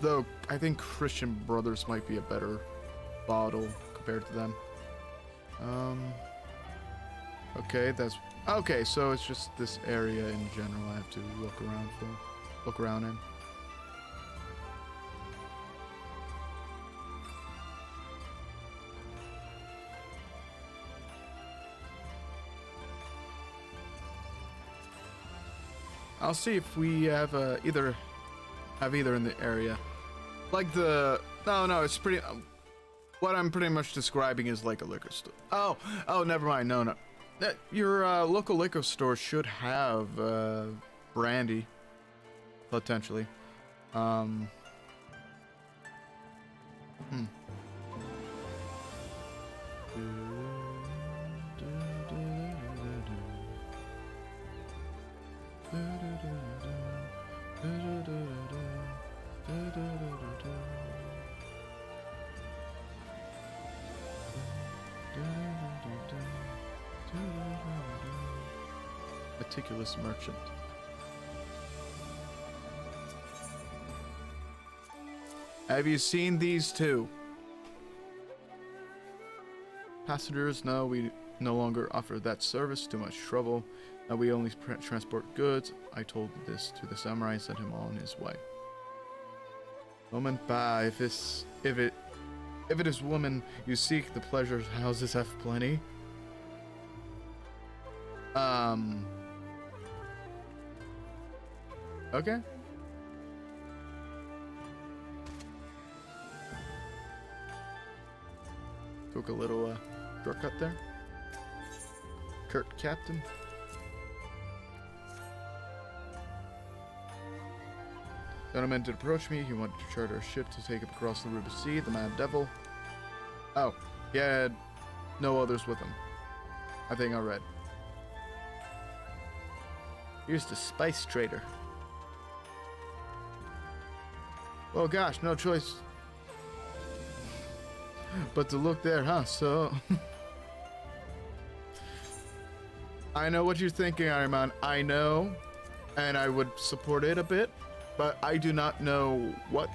Though I think Christian Brothers might be a better bottle compared to them. Okay, okay, so it's just this area in general I have to look around in. I'll see if we have either in the area. Like no, it's pretty. What I'm pretty much describing is like a liquor store. Oh, never mind. No. Your local liquor store should have brandy, potentially. Meticulous merchant. Have you seen these two? Passengers, no, we no longer offer that service. Too much trouble. Now we only transport goods. I told this to the samurai and sent him on his way. Woman, bah, if it is woman you seek, the pleasure houses have plenty. Okay. Took a little shortcut there. Kurt Captain. Gentleman did approach me. He wanted to charter a ship to take him across the Ruby Sea. The Mad Devil. Oh, he had no others with him. I think I read. Here's the spice trader. Oh gosh, no choice but to look there, huh? So I know what you're thinking, Iron Man. I know, and I would support it a bit, but I do not know what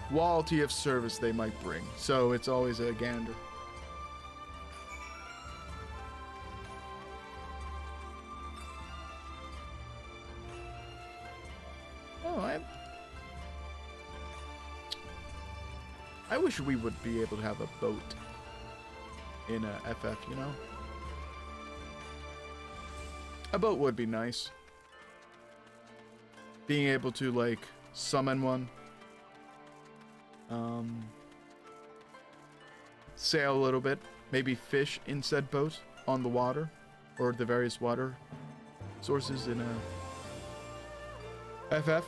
quality of service they might bring. So it's always a gander. I wish we would be able to have a boat in a FF, you know? A boat would be nice. Being able to, like, summon one. Sail a little bit. Maybe fish in said boat on the water. Or the various water sources in a FF.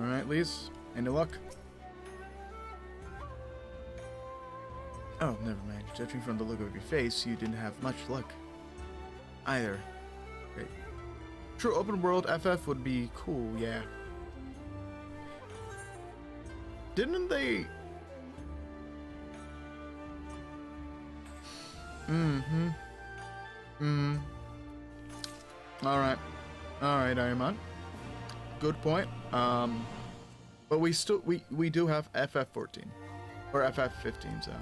Alright, Lise. Any luck? Oh, never mind. Judging from the look of your face, you didn't have much luck either. Great. True open world FF would be cool, yeah. Didn't they... Alright, Iron Man. Good point. But we do have FF14 or FF15, so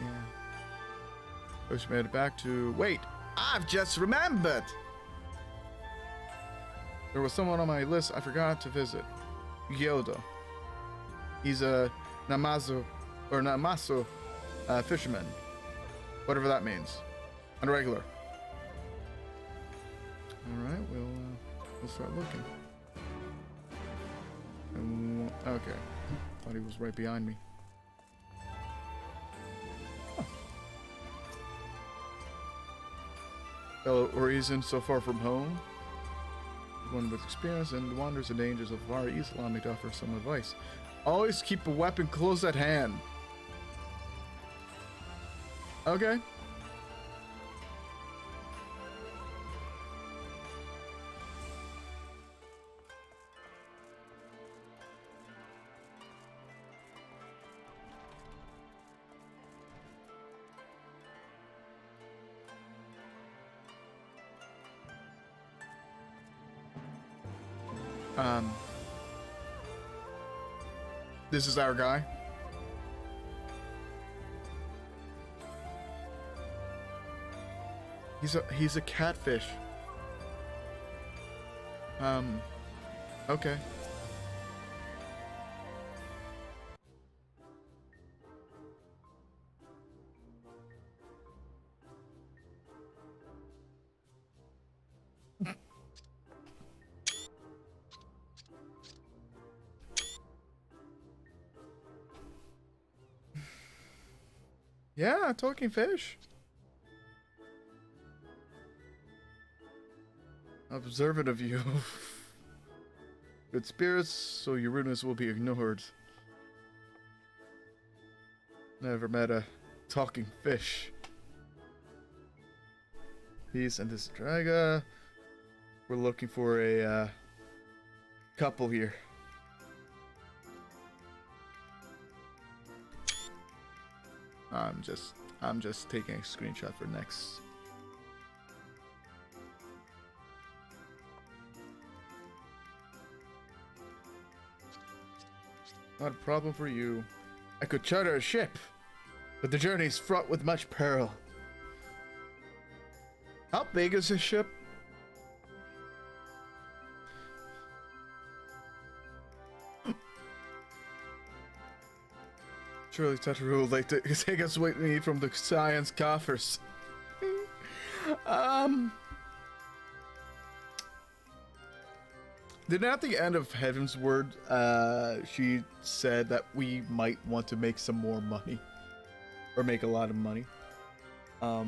yeah. Push made it back to. Wait, I've just remembered. There was someone on my list I forgot to visit. Yoda. He's a Namazo or Namaso fisherman, whatever that means. On regular. All right, we'll start looking. Okay, thought he was right behind me. Huh. Fellow Eorzean so far from home. One with experience and the wonders and dangers of Far East, allow me to offer some advice. Always keep a weapon close at hand. Okay. This is our guy. He's a catfish. Okay. Yeah, talking fish. Observant of you. Good spirits, so your rudeness will be ignored. Never met a talking fish. Peace, and this is Draga. We're looking for a couple here. I'm just taking a screenshot for next. Not a problem for you. I could charter a ship, but the journey is fraught with much peril. How big is this ship? Surely Tataru would like to take us what we need from the science coffers. Then at the end of Heaven's Word, she said that we might want to make some more money. Or make a lot of money. We'll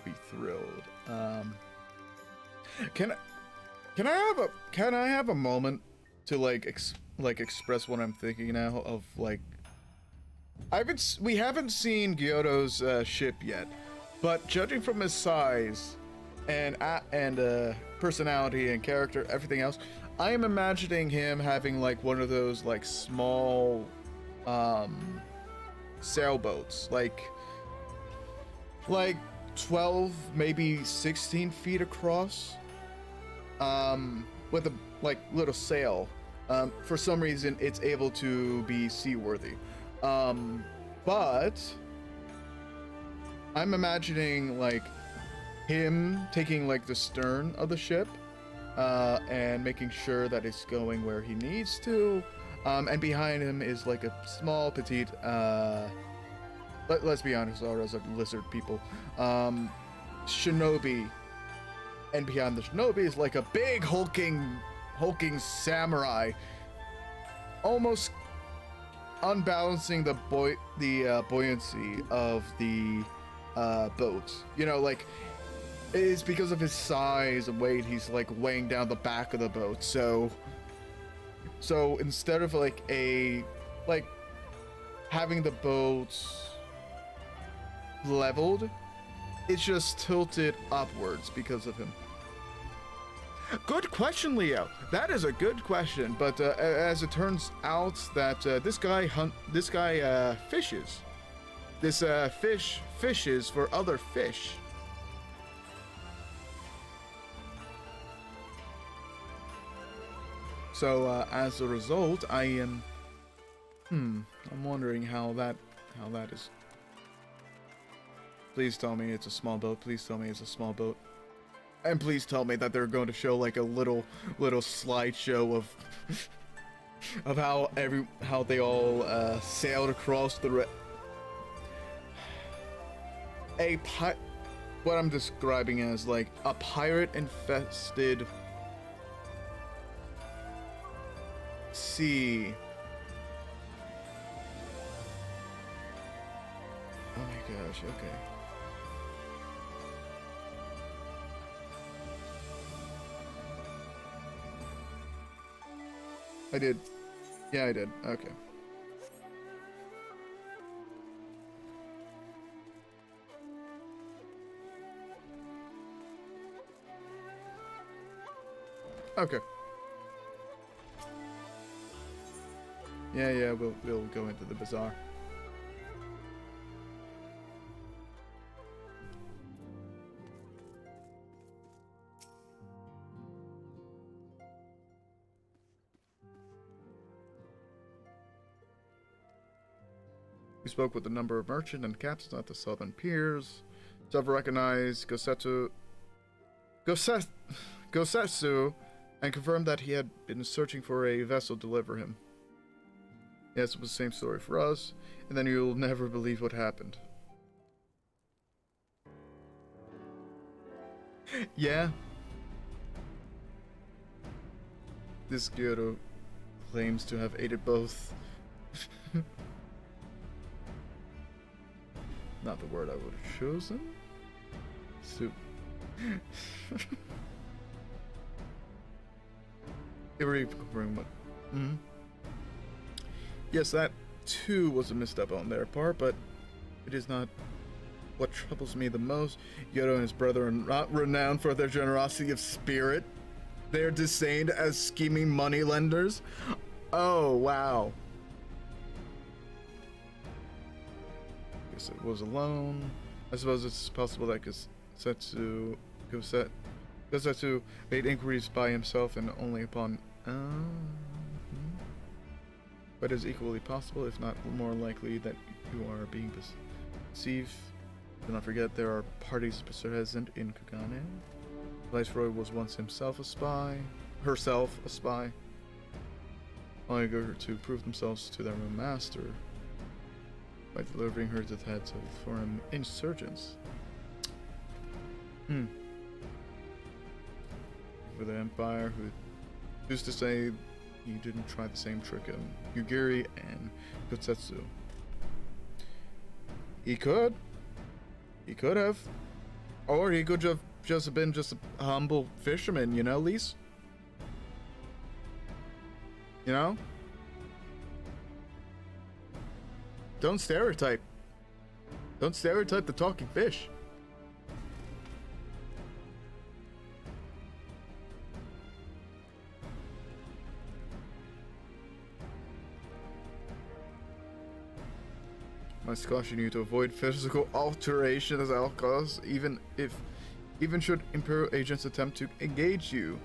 be thrilled. Can I have a moment to like express what I'm thinking now of like we haven't seen Gyoro's ship yet, but judging from his size and personality and character, everything else, I am imagining him having like one of those like small sailboats, like 12, maybe 16 feet across, with a like little sail. For some reason, it's able to be seaworthy. But I'm imagining like him taking like the stern of the ship, and making sure that it's going where he needs to. And behind him is like a small petite, let's be honest, Zara's a lizard people. Shinobi, and behind the shinobi is like a big hulking samurai, almost unbalancing the buoyancy of the boat. You know, like it's because of his size and weight, he's like weighing down the back of the boat. So instead of like having the boat leveled, it's just tilted upwards because of him. Good question, Leo. That is a good question. But as it turns out, that this guy fishes. This fish fishes for other fish. So as a result, I am. I'm wondering how that is. Please tell me it's a small boat. Please tell me it's a small boat. And please tell me that they're going to show like a little slideshow of of how they all sailed across the what I'm describing as like a pirate infested sea. Oh my gosh, okay. I did. Yeah, I did. Okay. Okay. Yeah, we'll go into the bazaar. We spoke with a number of merchant and captains at the southern piers. Several recognized Gosetsu and confirmed that he had been searching for a vessel to deliver him. Yes, it was the same story for us, and then you'll never believe what happened. Yeah. This Kyoto claims to have aided both. Not the word I would have chosen. Soup. Yes, that too was a misstep on their part, but it is not what troubles me the most. Yodo and his brother are not renowned for their generosity of spirit. They are disdained as scheming moneylenders. Oh, wow. Guess it was alone. I suppose it's possible that Gosetsu made inquiries by himself and only upon... But it is equally possible, if not more likely, that you are being deceived. Do not forget there are parties present in Kugane. Viceroy was once herself a spy, only to prove themselves to their master by delivering her to the heads of foreign insurgents. For the Empire, who used to say he didn't try the same trick on Yugiri and Gosetsu. He could have. Or he could have just been just a humble fisherman, you know, Lise? You know? Don't stereotype. Don't stereotype the talking fish. Must caution you to avoid physical alteration at all costs, even should Imperial agents attempt to engage you.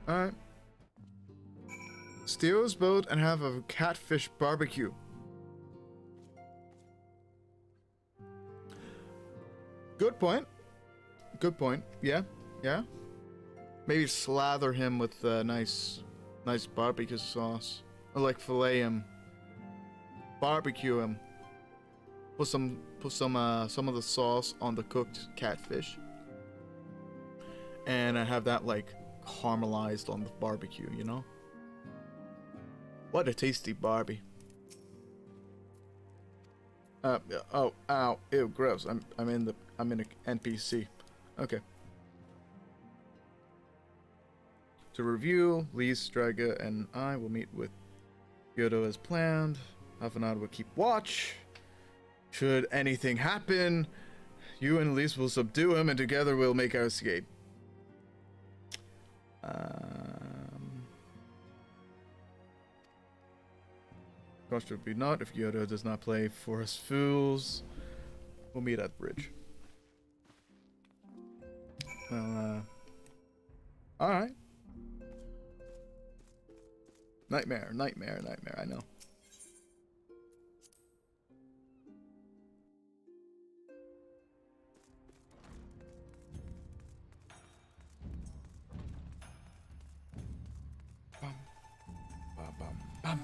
Alright. Steal his boat and have a catfish barbecue. Good point. Good point. Yeah. Maybe slather him with nice barbecue sauce. Or like fillet him. Barbecue him. Put some of the sauce on the cooked catfish. And I have that like caramelized on the barbecue, you know? What a tasty Barbie. Ow, ew, gross. I'm in an NPC. Okay. To review, Lise, Draga, and I will meet with Yodo as planned. Half an hour will keep watch. Should anything happen, you and Lise will subdue him, and together we'll make our escape. Cost would be not if Yodo does not play for us fools. We'll meet at the bridge. Well, alright. Nightmare, nightmare, nightmare, I know. Bum, bum, bum, bum.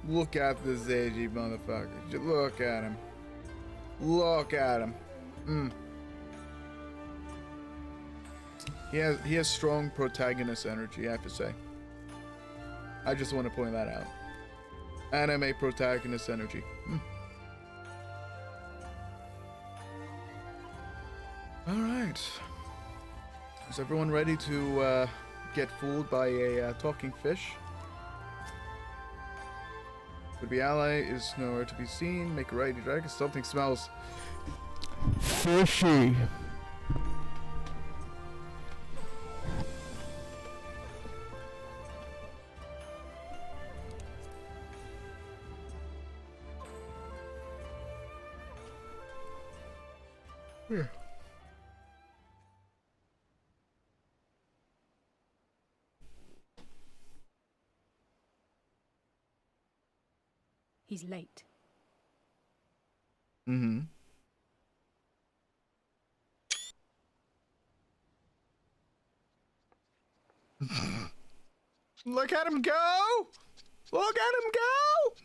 Look at this AG motherfucker. Just look at him. Look at him. He has strong protagonist energy, I have to say. I just want to point that out. Anime protagonist energy. Alright. Is everyone ready to get fooled by a talking fish? Would be ally is nowhere to be seen. Make a righty Draga. Something smells fishy. He's late. Look at him go! Look at him go!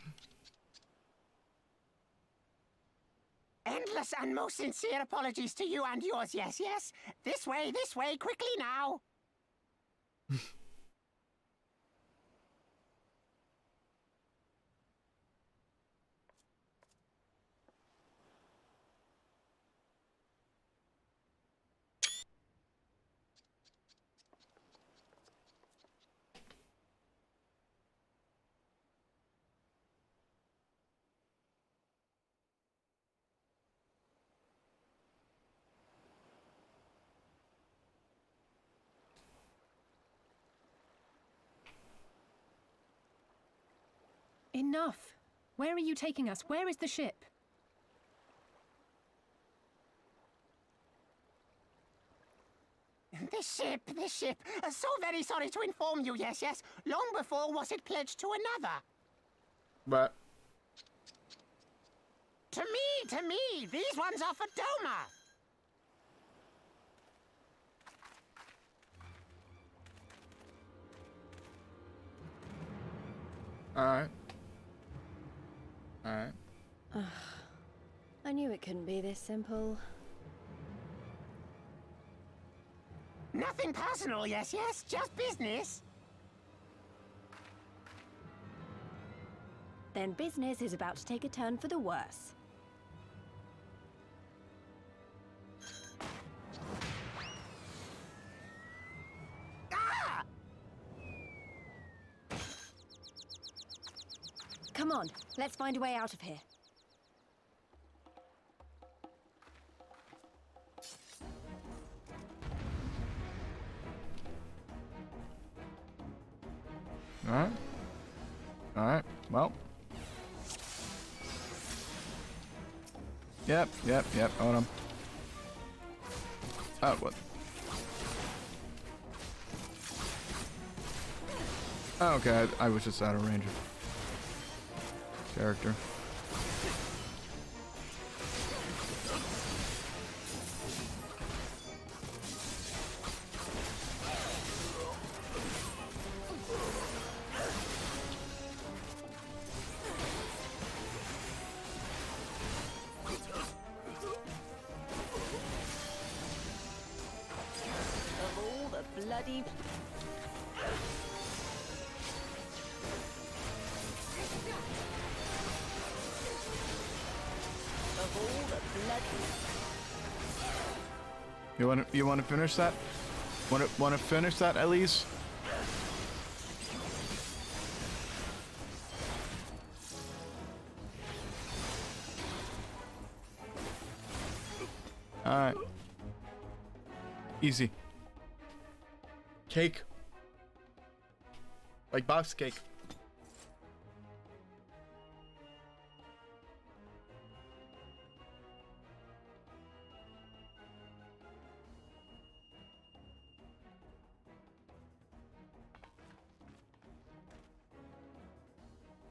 Endless and most sincere apologies to you and yours, yes, yes. This way, quickly now. Enough! Where are you taking us? Where is the ship? This ship. So very sorry to inform you, yes, yes. Long before was it pledged to another. But To me, these ones are for Doma. alright. Alright. I knew it couldn't be this simple. Nothing personal, yes, yes. Just business. Then business is about to take a turn for the worse. Ah! Come on, let's find a way out of here. Alright. Alright, well. Yep, hold on. Oh, what? Oh, okay, I was just out of range of character. Bloody... You want to finish that? Want to finish that at least? All right. Easy. Cake. Like box cake.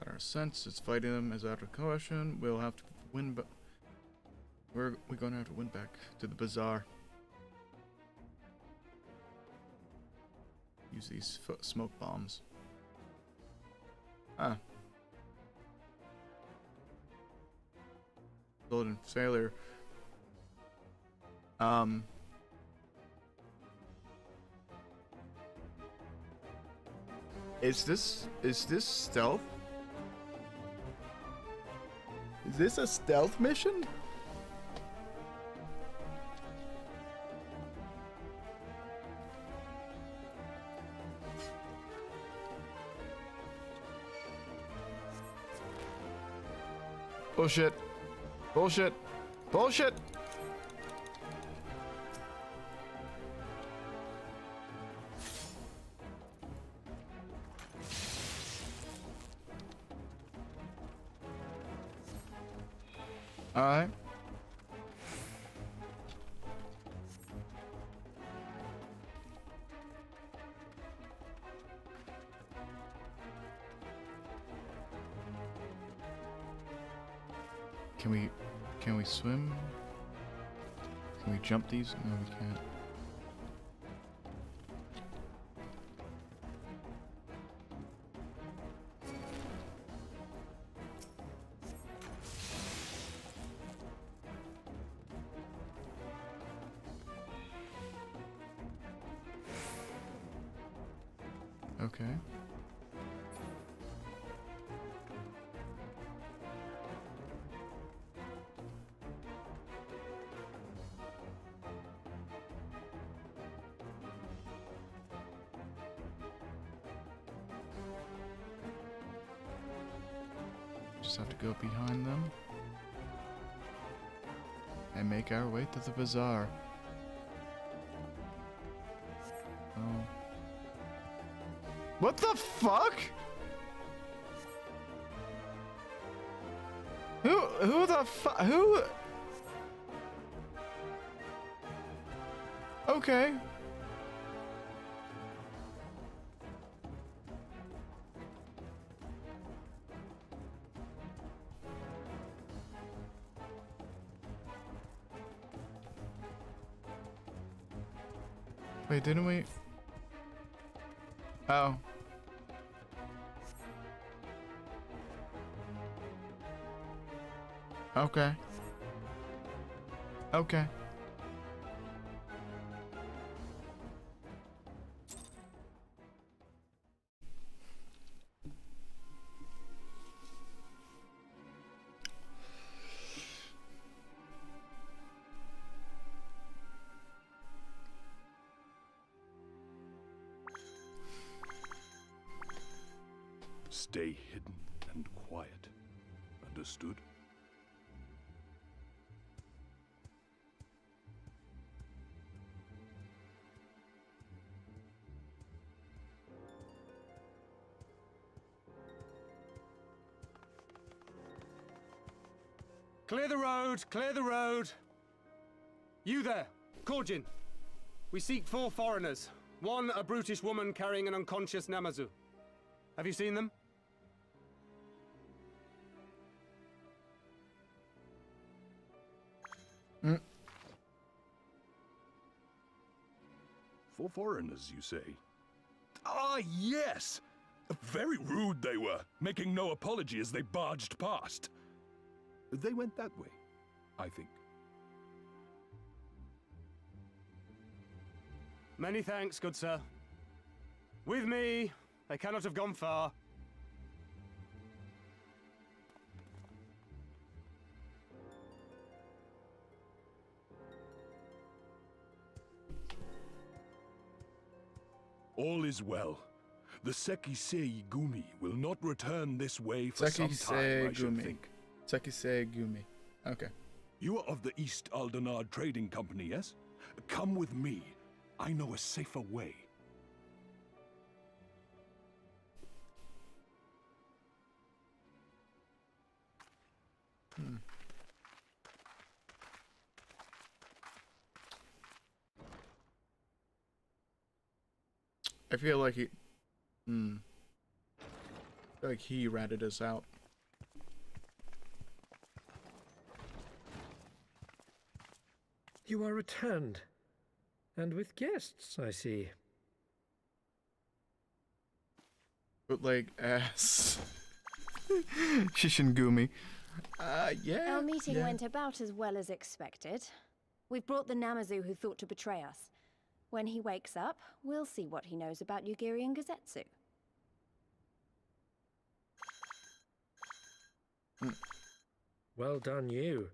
Our sense is fighting them is out of question. We'll have to win, but we're gonna have to win back to the bazaar. Use these smoke bombs. Ah. Golden failure. Is this stealth? Is this a stealth mission? Bullshit. Bullshit. Bullshit. Alright. Can we swim? Can we jump these? No, we can't. Okay. Just have to go behind them and make our way to the bazaar. Oh. What the fuck? Who the fuck? Who? Okay. Wait, didn't we? Oh. Okay. Okay. Stay hidden and quiet. Understood? Clear the road! Clear the road! You there, Korjin. We seek 4 foreigners. One, a brutish woman carrying an unconscious Namazu. Have you seen them? Mm. 4 foreigners, you say? Ah, yes! Very rude they were, making no apology as they barged past. They went that way, I think. Many thanks, good sir. With me, they cannot have gone far. All is well. The Sekisei Gumi will not return this way for some time, I should think. Sekisei Gumi. Okay. You are of the East Aldenard Trading Company, yes? Come with me. I know a safer way. I feel like he... I feel like he ratted us out. You are returned. And with guests, I see. Bootleg ass. Shishingumi. Yeah. Our meeting yeah. went about as well as expected. We've brought the Namazu who thought to betray us. When he wakes up, we'll see what he knows about Yugiri and Gazetsu. Well done, you.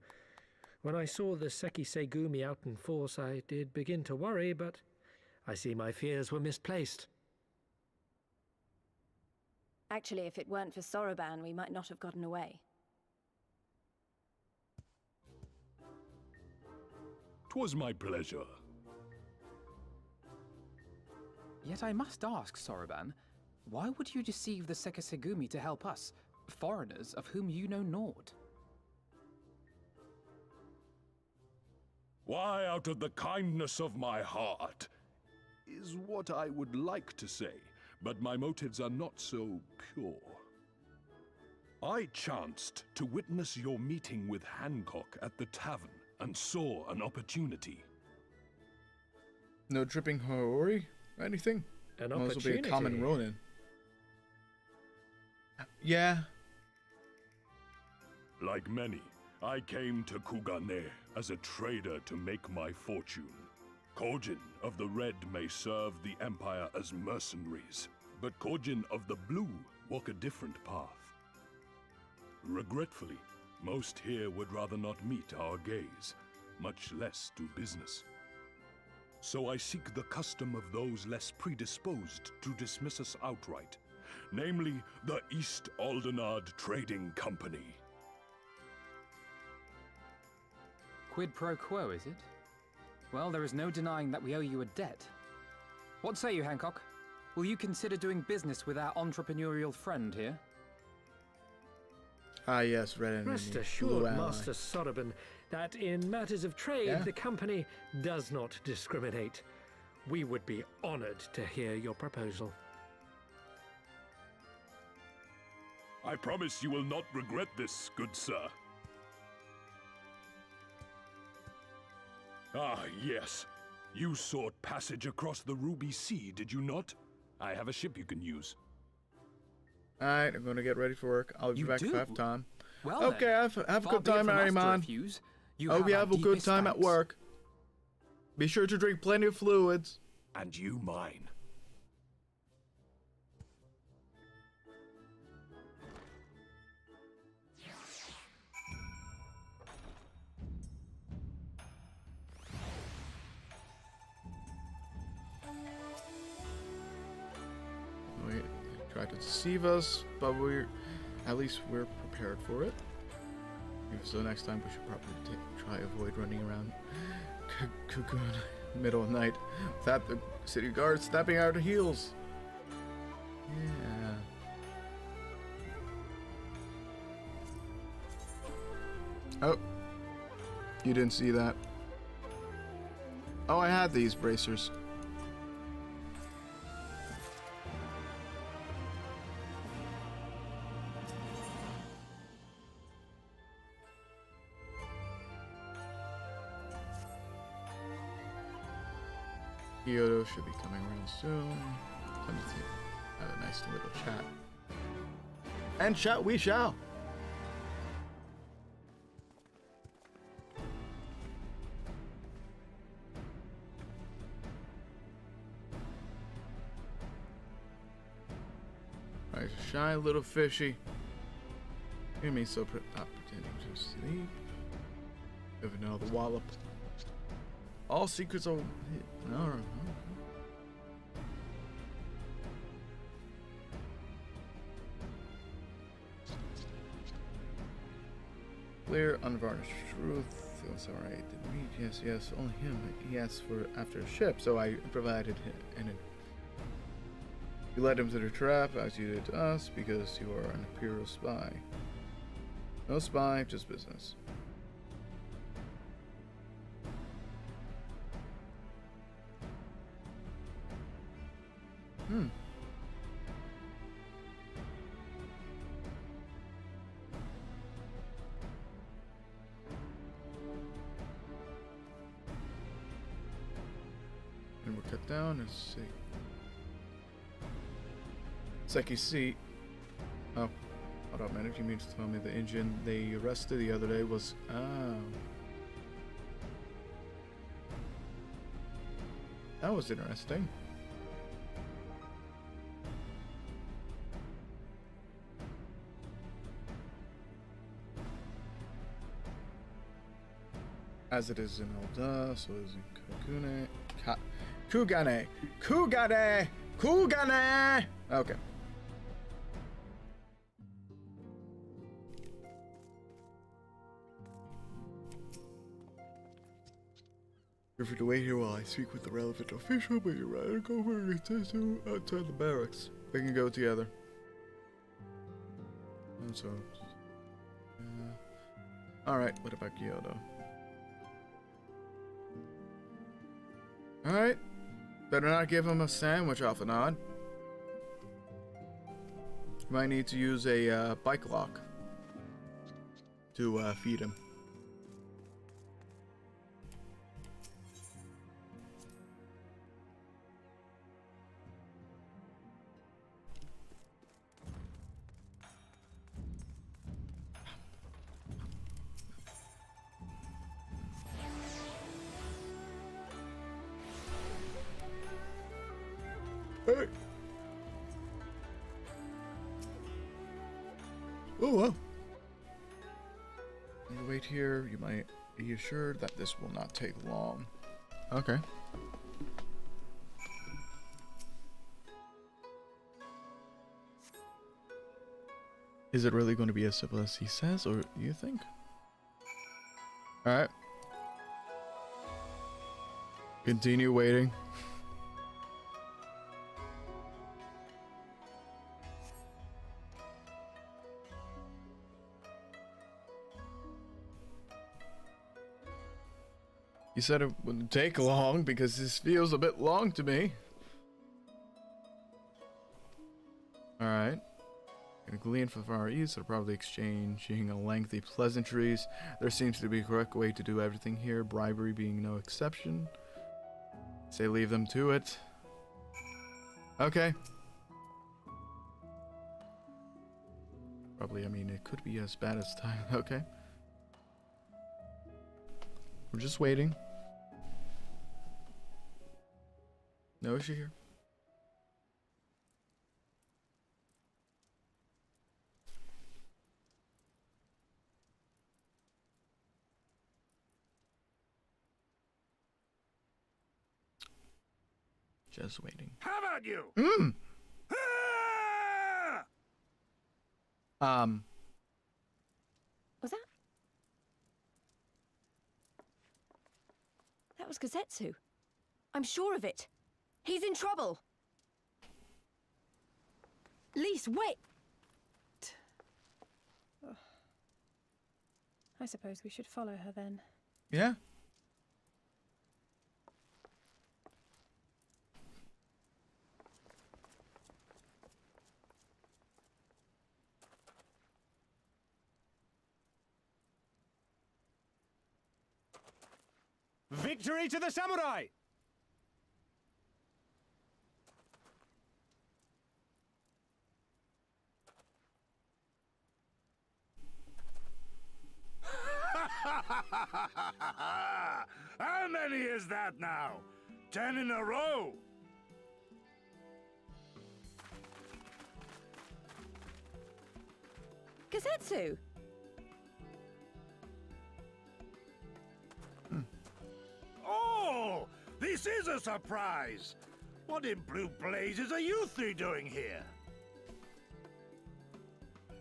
When I saw the Seki Segumi out in force, I did begin to worry, but I see my fears were misplaced. Actually, if it weren't for Soroban, we might not have gotten away. 'Twas my pleasure. Yet I must ask, Soroban, why would you deceive the Sekisegumi to help us, foreigners of whom you know naught? Why, out of the kindness of my heart, is what I would like to say, but my motives are not so pure. I chanced to witness your meeting with Hancock at the tavern, and saw an opportunity. No dripping Haori? Anything? An Might as well opportunity. be a common Ronin. Yeah. Like many, I came to Kugane as a trader to make my fortune. Kojin of the Red may serve the Empire as mercenaries, but Kojin of the Blue walk a different path. Regretfully, most here would rather not meet our gaze, much less do business. So I seek the custom of those less predisposed to dismiss us outright, namely the East Aldenard Trading Company. Quid pro quo, is it? Well, there is no denying that we owe you a debt. What say you, Hancock? Will you consider doing business with our entrepreneurial friend here? Ah, yes, Red Enemy. Rest Blue assured, Ally. Master Soroban, that in matters of trade, Yeah? the company does not discriminate. We would be honored to hear your proposal. I promise you will not regret this, good sir. Ah, yes. You sought passage across the Ruby Sea, did you not? I have a ship you can use. Alright, I'm gonna get ready for work. I'll be You back do? if I have time. Well Okay, then, have a far good be it time, from us to Ariman. refuse. You Hope you our have a good deepest time at thanks. work. Be sure to drink plenty of fluids. And you mine. They tried to deceive us, but at least we're prepared for it. So next time we should probably try avoid running around Kugane middle of the night without the city guards snapping our heels. Yeah. Oh, you didn't see that. Oh, I had these bracers. Kyoto should be coming around soon. Time to have a nice little chat. And chat we shall. Alright, shy little fishy. Hear me so not pretending to sleep. Have another wallop. All secrets are no. Clear, unvarnished truth. feels alright. Didn't meet? Yes, yes, only him. He asked for after a ship, so I provided him. And you led him to the trap, as you did to us, because you are an Imperial spy. No spy, just business. Hmm. And we're cut down. Let's see. Seki's seat. Oh, hold up, man. If you mean to tell me the engine they arrested the other day was. Oh. That was interesting. As it is in Elda, so it is in Kugane. Kugane! Okay. You're free to wait here while I speak with the relevant official, but you're right to go for an interview outside the barracks. We can go together. And so. Alright, what about Kyoto? Alright. Better not give him a sandwich off and on. Might need to use a bike lock to feed him. Hey. Oh, well. You wait here. You might be assured that this will not take long. Okay. Is it really going to be as simple as he says, or do you think? Alright. Continue waiting. You said it wouldn't take long because this feels a bit long to me. Alright. Gonna glean from Far East, they're probably exchanging a lengthy pleasantries. There seems to be a correct way to do everything here, bribery being no exception. Say leave them to it. Okay. Probably, I mean, it could be as bad as time. Okay. We're just waiting. No issue here. Just waiting. How about you? Was that? That was Gazetsu. I'm sure of it. He's in trouble. Lise, wait! I suppose we should follow her then. Yeah. Victory to the samurai! How many is that now? 10 in a row? Gazetsu! Oh, this is a surprise! What in blue blazes are you three doing here?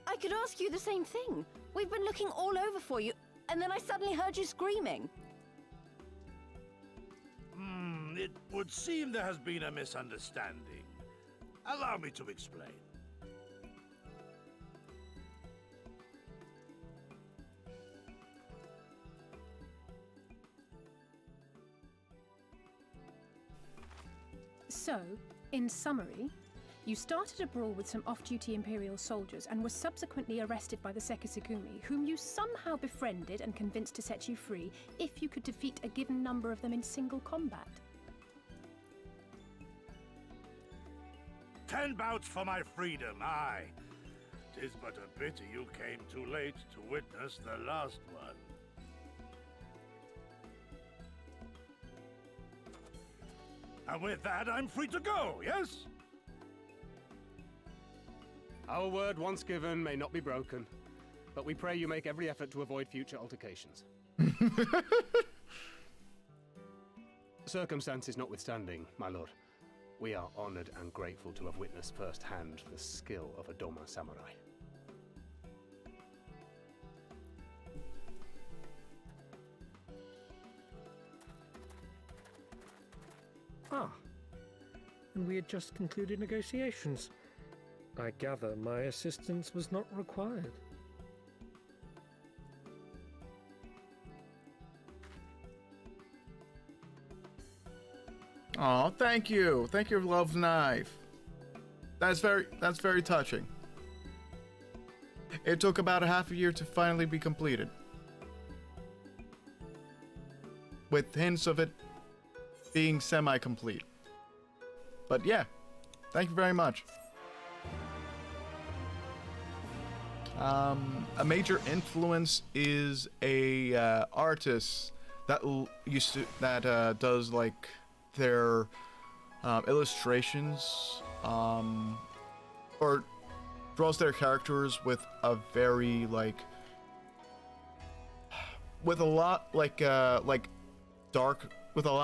I could ask you the same thing. We've been looking all over for you. and then I suddenly heard you screaming. It would seem there has been a misunderstanding. Allow me to explain. So, in summary, you started a brawl with some off-duty Imperial soldiers and were subsequently arrested by the Sekisukumi, whom you somehow befriended and convinced to set you free if you could defeat a given number of them in single combat. 10 bouts for my freedom, aye. 'Tis but a pity you came too late to witness the last one. And with that, I'm free to go, yes? Our word once given may not be broken, but we pray you make every effort to avoid future altercations. Circumstances notwithstanding, my lord, we are honored and grateful to have witnessed firsthand the skill of a Doma samurai. Ah, and we had just concluded negotiations. I gather my assistance was not required. Oh, thank you. Thank you, Love's Knife. That's very touching. It took about a half a year to finally be completed, with hints of it being semi-complete. But yeah, thank you very much. A major influence is a artist that does like their illustrations or draws their characters with a very with a lot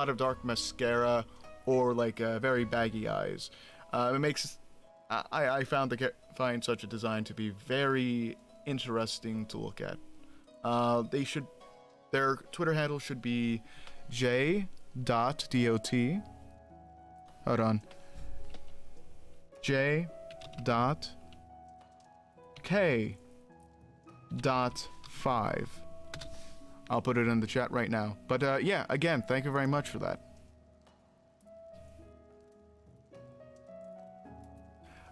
of dark mascara or very baggy eyes. It makes I find such a design to be very interesting to look at. Their Twitter handle should be j.dot. Hold on. j.k.5. I'll put it in the chat right now. But yeah, again, thank you very much for that.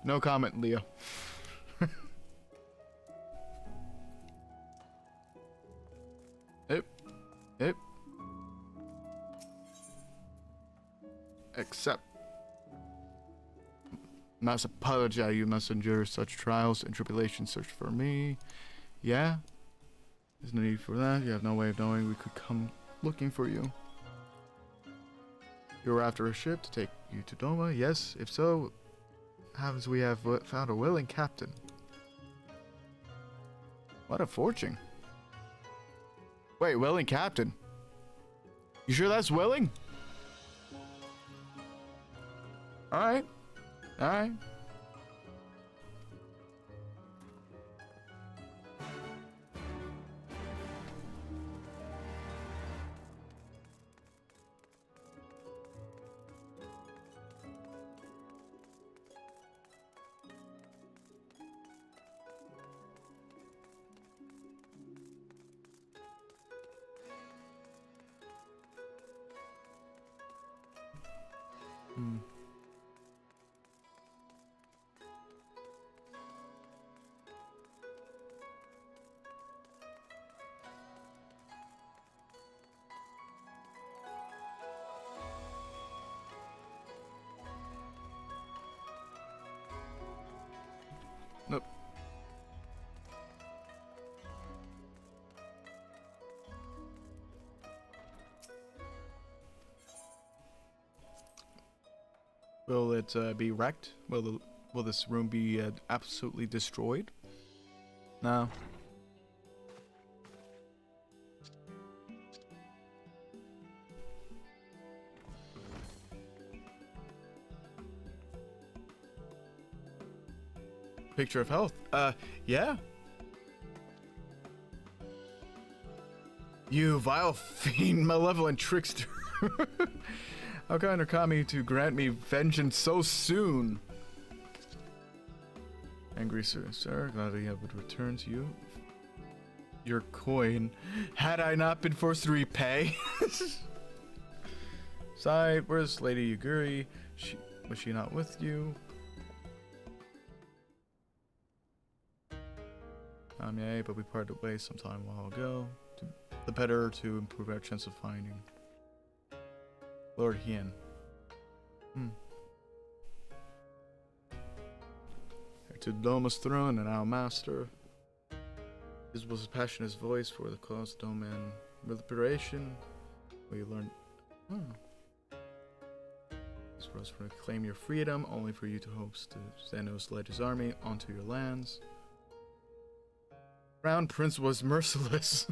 No comment, Leo. Yep. Except, must apologize, you must endure such trials and tribulations. Search for me. Yeah? There's no need for that. You have no way of knowing we could come looking for you. You were after a ship to take you to Doma? Yes? If so, happens we have found a willing captain. What a fortune. Wait, willing captain? You sure that's willing? Alright. Alright. Nope. Will it be wrecked? Will this room be absolutely destroyed? No. Picture of health. Yeah. You vile fiend, malevolent trickster. How kind of Kami to grant me vengeance so soon? Angry sir, glad I would return to you your coin, had I not been forced to repay. Side, where's Lady Yuguri? Was she not with you? Yeah, but we parted ways some time a while ago. The better to improve our chance of finding Lord Hien. To Doma's throne and our master. His was a passionate voice for the cause of Doma and liberation. We learned. This was for claim your freedom, only for you to host Xenos led his army onto your lands. Crown Prince was merciless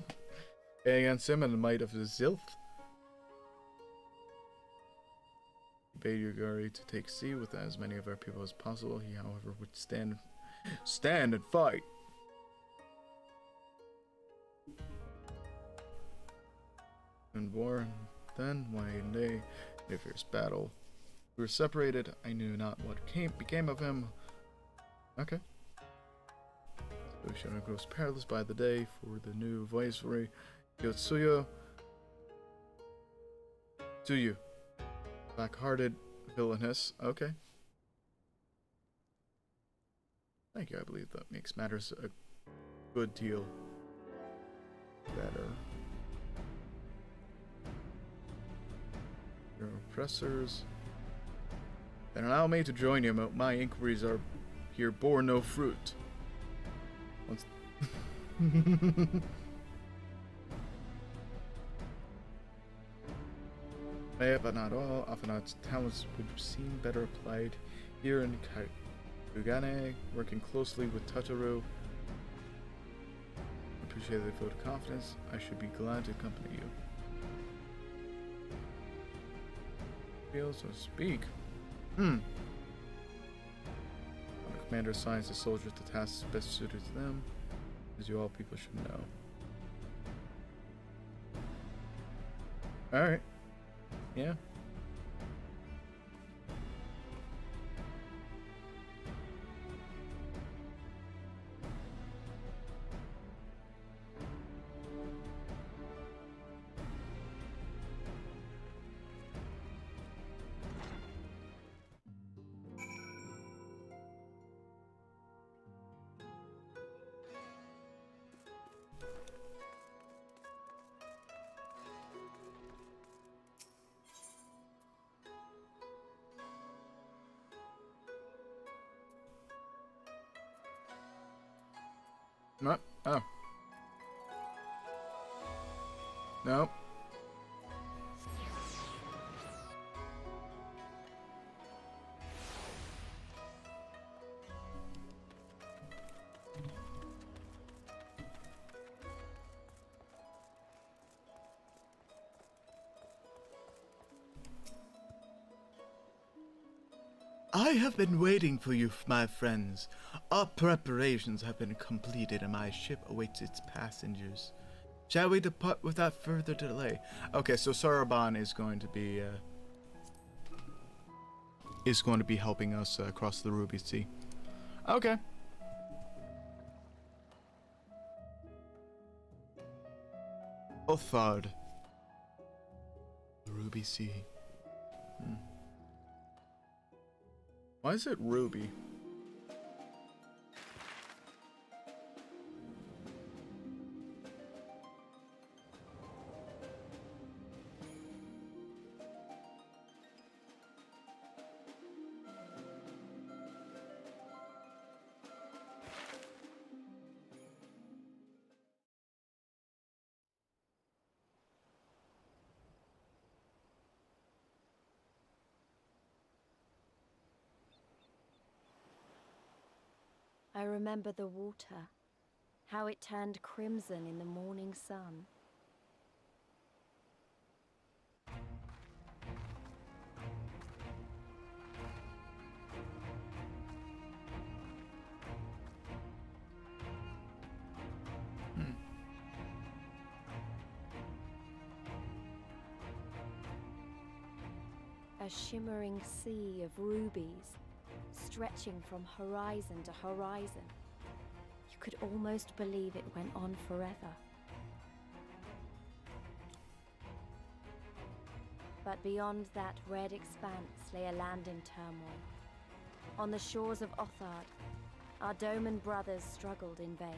against him and the might of his Zilth. He bade Yuguri to take sea with as many of our people as possible. He, however, would stand and fight. In war, then, one day, in a fierce battle, we were separated. I knew not what became of him. Okay. So grows perilous by the day for the new viceroy, Yotsuyo. Tsuyu. Black-hearted villainous. Okay. Thank you. I believe that makes matters a good deal better. Your oppressors. Then allow me to join you. My inquiries are here bore no fruit. But not all. Afanat's talents would seem better applied here in Kugane, working closely with Tataru. Appreciate the vote of confidence. I should be glad to accompany you. Feel so speak. The commander assigns the soldiers the tasks best suited to them, as you all people should know. Alright. Yeah. No. Oh. No. I have been waiting for you, my friends. All preparations have been completed and my ship awaits its passengers. Shall we depart without further delay? Okay, so Saraban is going to be helping us across the Ruby Sea. Okay. Othard. The Ruby Sea. Why is it Ruby? I remember the water, how it turned crimson in the morning sun. A shimmering sea of rubies, stretching from horizon to horizon. You could almost believe it went on forever. But beyond that red expanse lay a land in turmoil. On the shores of Othard, our Doman brothers struggled in vain.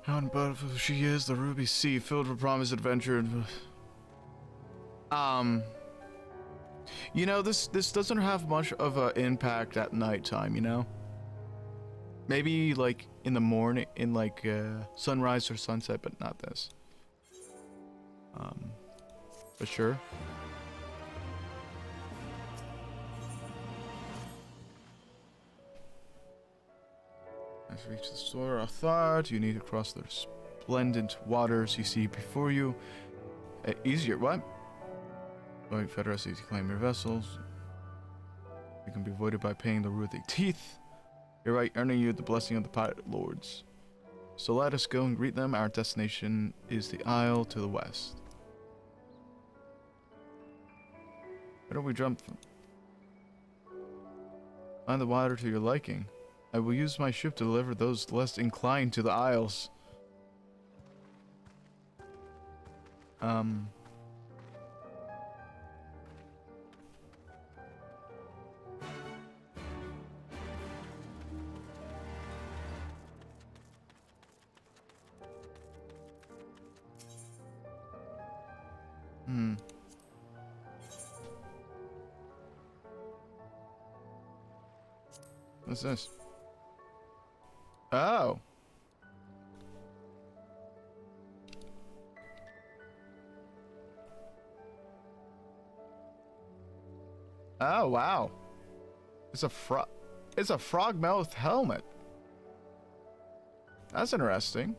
How unbountiful she is, the ruby sea filled with promised adventure and... You know, this doesn't have much of an impact at nighttime, you know? Maybe, like, in the morning, in, like, sunrise or sunset, but not this. But sure. As you reach the store of thought, you need to cross the resplendent waters you see before you. Easier, what? Going Federacy to claim your vessels. You can be avoided by paying the Ruthie Teeth. You're right, earning you the blessing of the pirate lords. So let us go and greet them. Our destination is the Isle to the west. Where do we jump from? Find the water to your liking. I will use my ship to deliver those less inclined to the Isles. What's this? Oh. Oh, wow. It's a frog-mouthed helmet. That's interesting.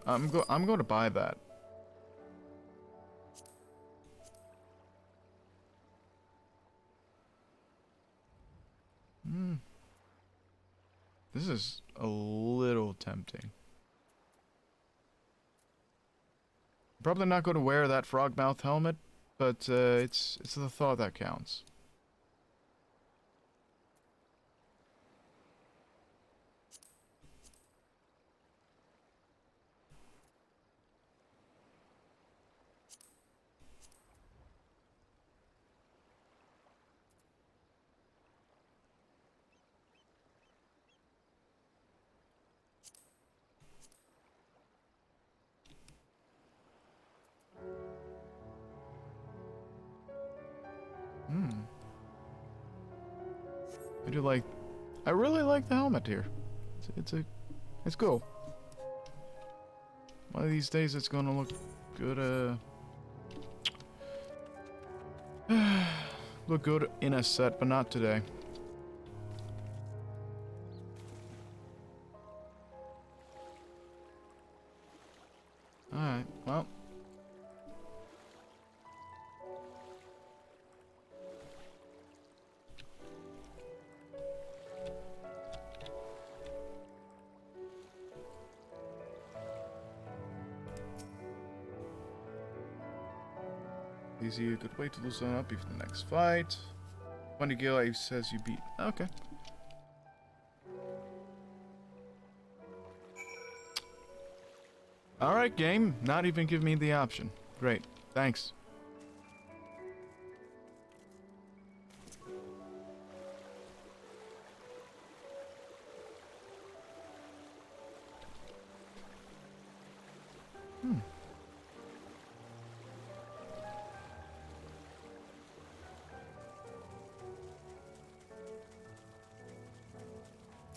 I'm going to buy that. This is a little tempting. Probably not going to wear that frog-mouth helmet, but it's the thought that counts. I really like the helmet here. It's cool. One of these days it's gonna look good, look good in a set, but not today. Alright, well. Easy, a good way to loosen up before the next fight. 20 gil says you beat. Okay. Alright, game. Not even give me the option. Great. Thanks.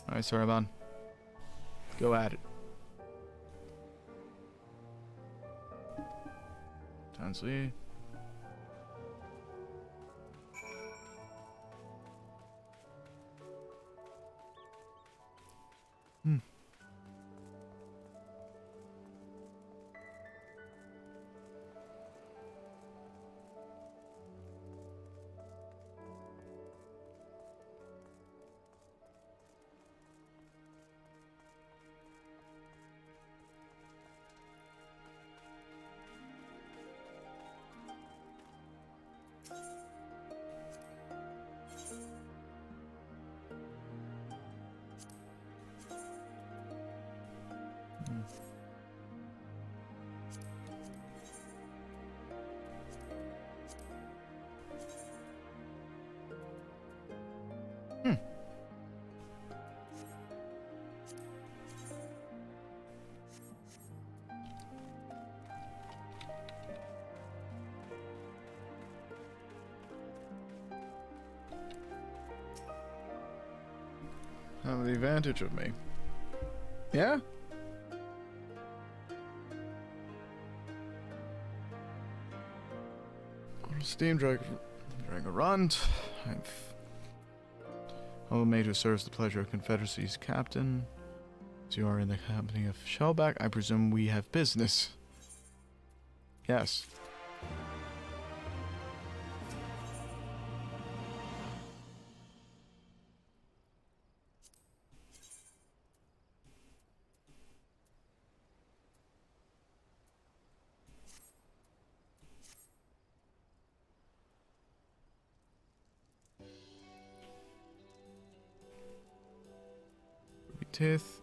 Alright, Saraban. Go at it. Tansley. Hmm. Have the advantage of me. Yeah? Steam Draga Runt. Ala Mhigo serves the pleasure of Confederacy's captain. As you are in the company of Shellback, I presume we have business. Yes.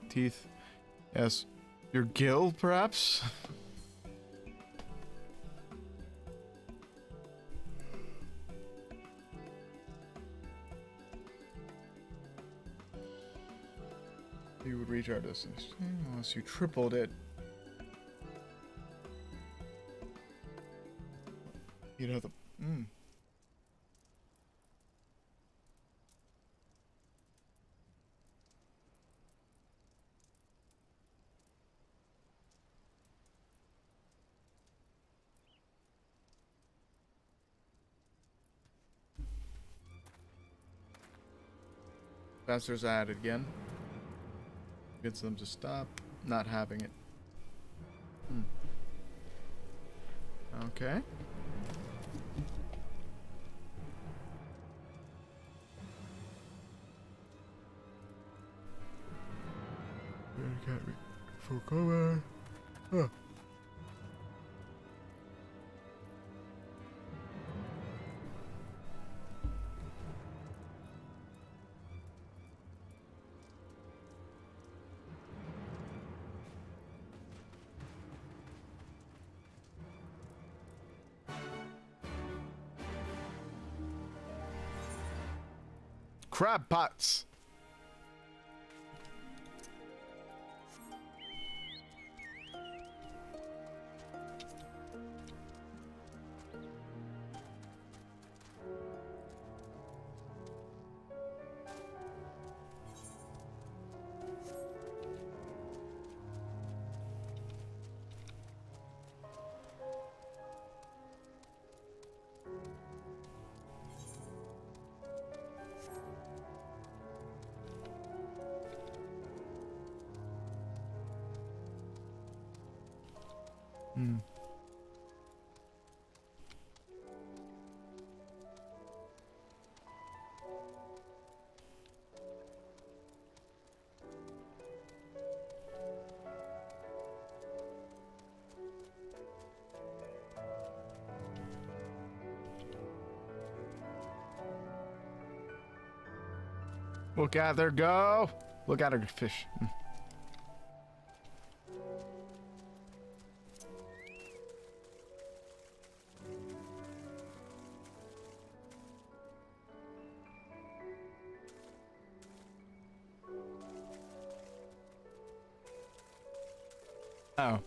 Teeth. Yes. Your guild, perhaps? You would reach our distance unless you tripled it. You know the... Faster's added again. Gets them to stop not having it. Okay. For cover. Huh. Crab pots. Look at her go. Look at her fish. Oh.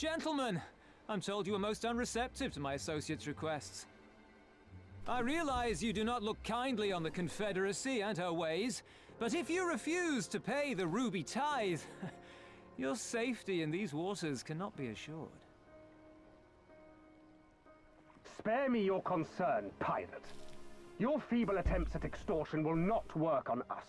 Gentlemen, I'm told you were most unreceptive to my associate's requests. I realize you do not look kindly on the Confederacy and her ways, but if you refuse to pay the ruby tithe, your safety in these waters cannot be assured. Spare me your concern, pirate. Your feeble attempts at extortion will not work on us.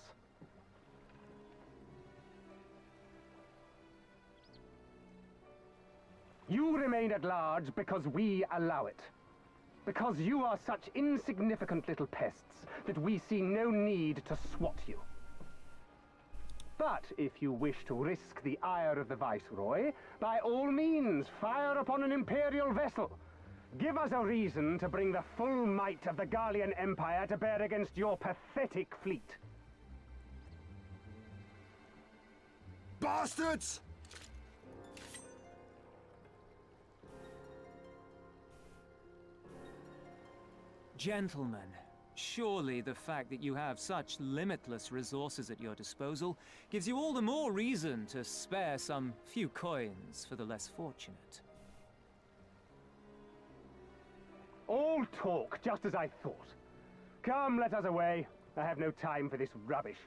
You remain at large because we allow it. Because you are such insignificant little pests that we see no need to swat you. But if you wish to risk the ire of the Viceroy, by all means, fire upon an Imperial vessel. Give us a reason to bring the full might of the Gallian Empire to bear against your pathetic fleet. Bastards! Gentlemen, surely the fact that you have such limitless resources at your disposal gives you all the more reason to spare some few coins for the less fortunate. All talk, just as I thought. Come, let us away. I have no time for this rubbish.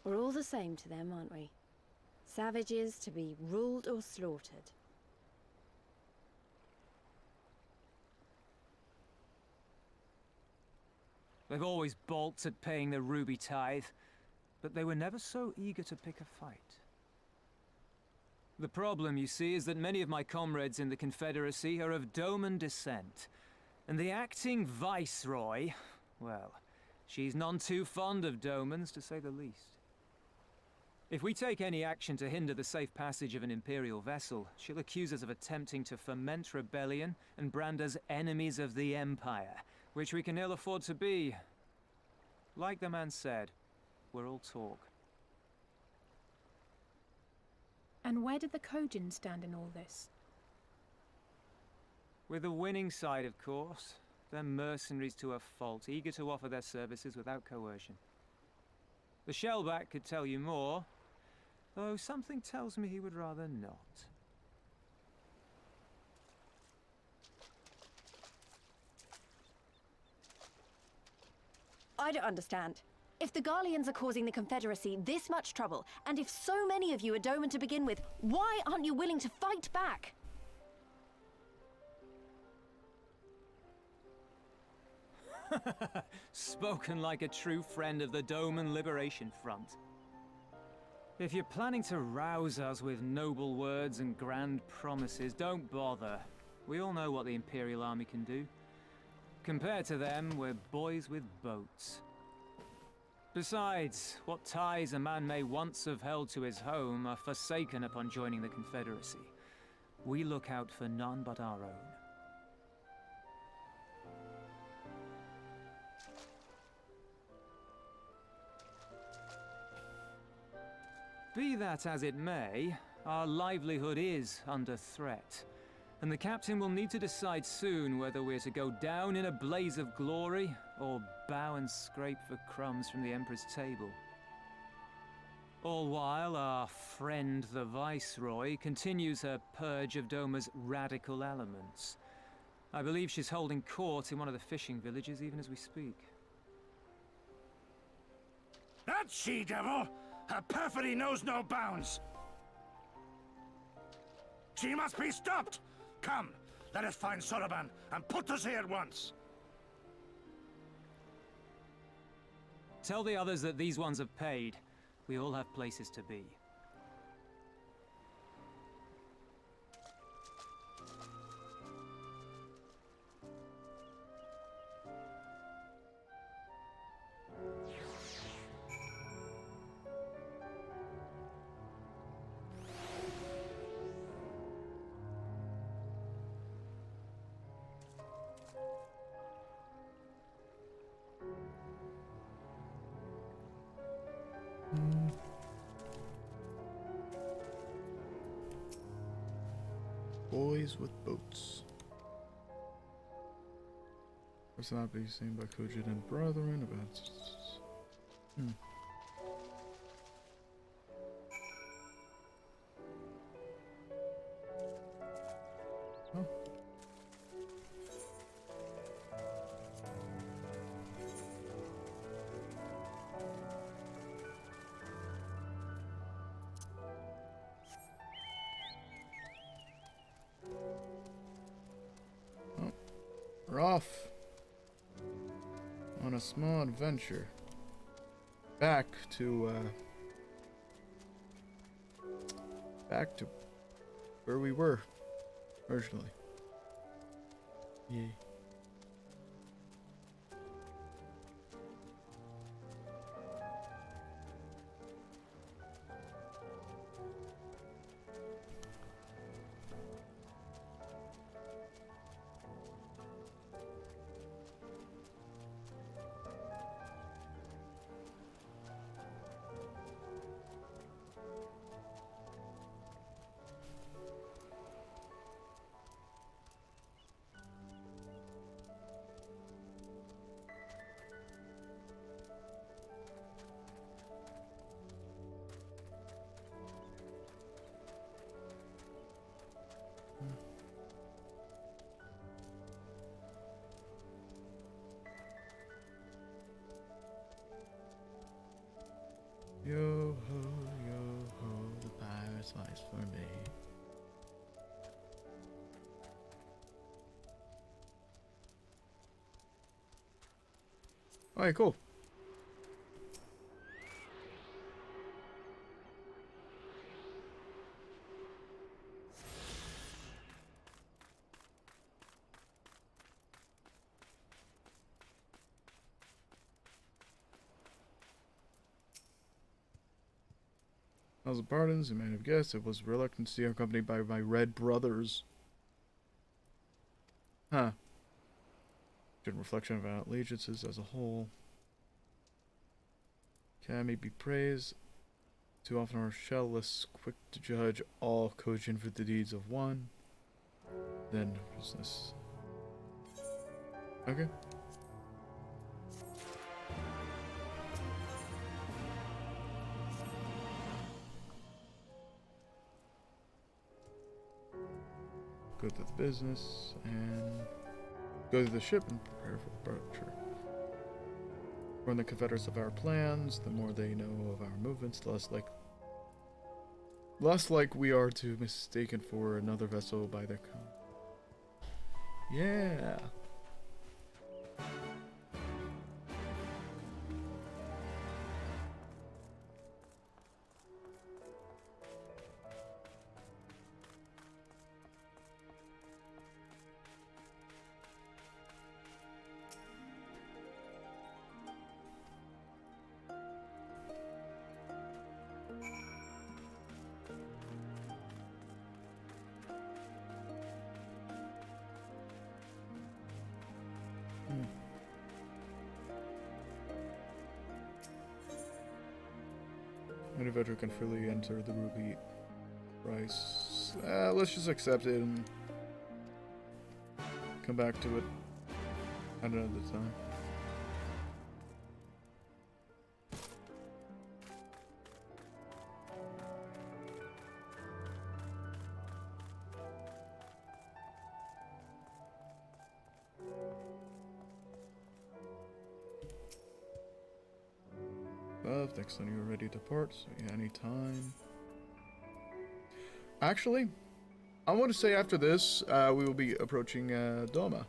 We're all the same to them, aren't we? Savages to be ruled or slaughtered. They've always balked at paying the ruby tithe, but they were never so eager to pick a fight. The problem, you see, is that many of my comrades in the Confederacy are of Doman descent, and the acting Viceroy, well, she's none too fond of Domans, to say the least. If we take any action to hinder the safe passage of an Imperial vessel, she'll accuse us of attempting to foment rebellion and brand us enemies of the Empire, which we can ill afford to be. Like the man said, we're all talk. And where did the Kugane stand in all this? With the winning side, of course. They're mercenaries to a fault, eager to offer their services without coercion. The Shellback could tell you more, though something tells me he would rather not. I don't understand. If the Garleans are causing the Confederacy this much trouble, and if so many of you are Doman to begin with, why aren't you willing to fight back? Spoken like a true friend of the Doman Liberation Front. If you're planning to rouse us with noble words and grand promises, don't bother. We all know what the Imperial Army can do. Compared to them, we're boys with boats. Besides, what ties a man may once have held to his home are forsaken upon joining the Confederacy. We look out for none but our own. Be that as it may, our livelihood is under threat, and the captain will need to decide soon whether we're to go down in a blaze of glory or bow and scrape for crumbs from the Emperor's table. All while our friend the Viceroy continues her purge of Doma's radical elements. I believe she's holding court in one of the fishing villages even as we speak. That she-devil! Her perfidy knows no bounds! She must be stopped! Come, let us find Soroban and put to sea at once! Tell the others that these ones have paid. We all have places to be. Boys with boats. Must not be seen by Kugane and brethren about. Oh. We're off on a small adventure back to where we were originally. Yay. Yo ho, the pirate's lies for me. Alright, cool. House of Pardons, you might have guessed, it was reluctancy accompanied by my red brothers. Huh. Good reflection of our allegiances as a whole. Kami be praised. Too often are shellless, quick to judge all Kugane for the deeds of one. Then business. Okay. Go to the business and go to the ship and prepare for departure. Warn the Confederates of our plans. The more they know of our movements, the less like we are to be mistaken for another vessel by their Yeah. Any veteran can freely enter the ruby price. Let's just accept it and come back to it at another time. Next time you're ready to depart, so yeah, anytime. Actually, I want to say after this, we will be approaching Doma.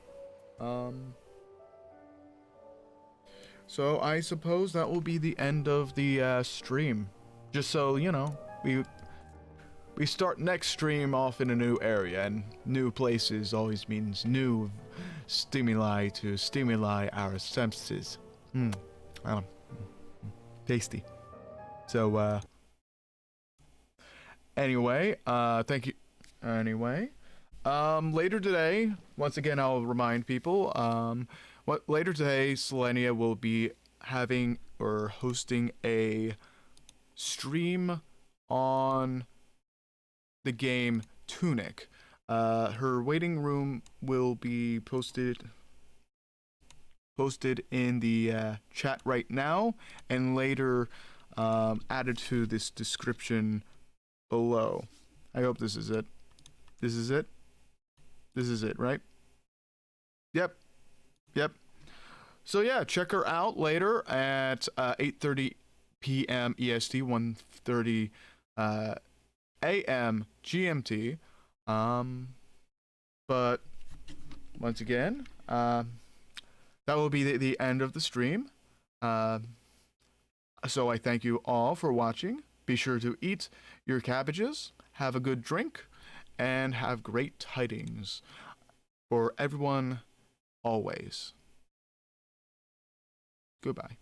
So I suppose that will be the end of the stream. Just so you know, we start next stream off in a new area, and new places always means new stimuli to stimuli our senses. Tasty. So, anyway, thank you. Anyway, later today, once again, I'll remind people, later today, Selinia will be having or hosting a stream on the game Tunic. Her waiting room will be posted in the chat right now, and later added to this description below. I hope this is it. This is it. This is it, right? Yep. Yep. So yeah, check her out later at 8:30 p.m. EST, 1:30 a.m. GMT. But once again, that will be the end of the stream. So I thank you all for watching. Be sure to eat your cabbages, have a good drink, and have great tidings for everyone always. Goodbye.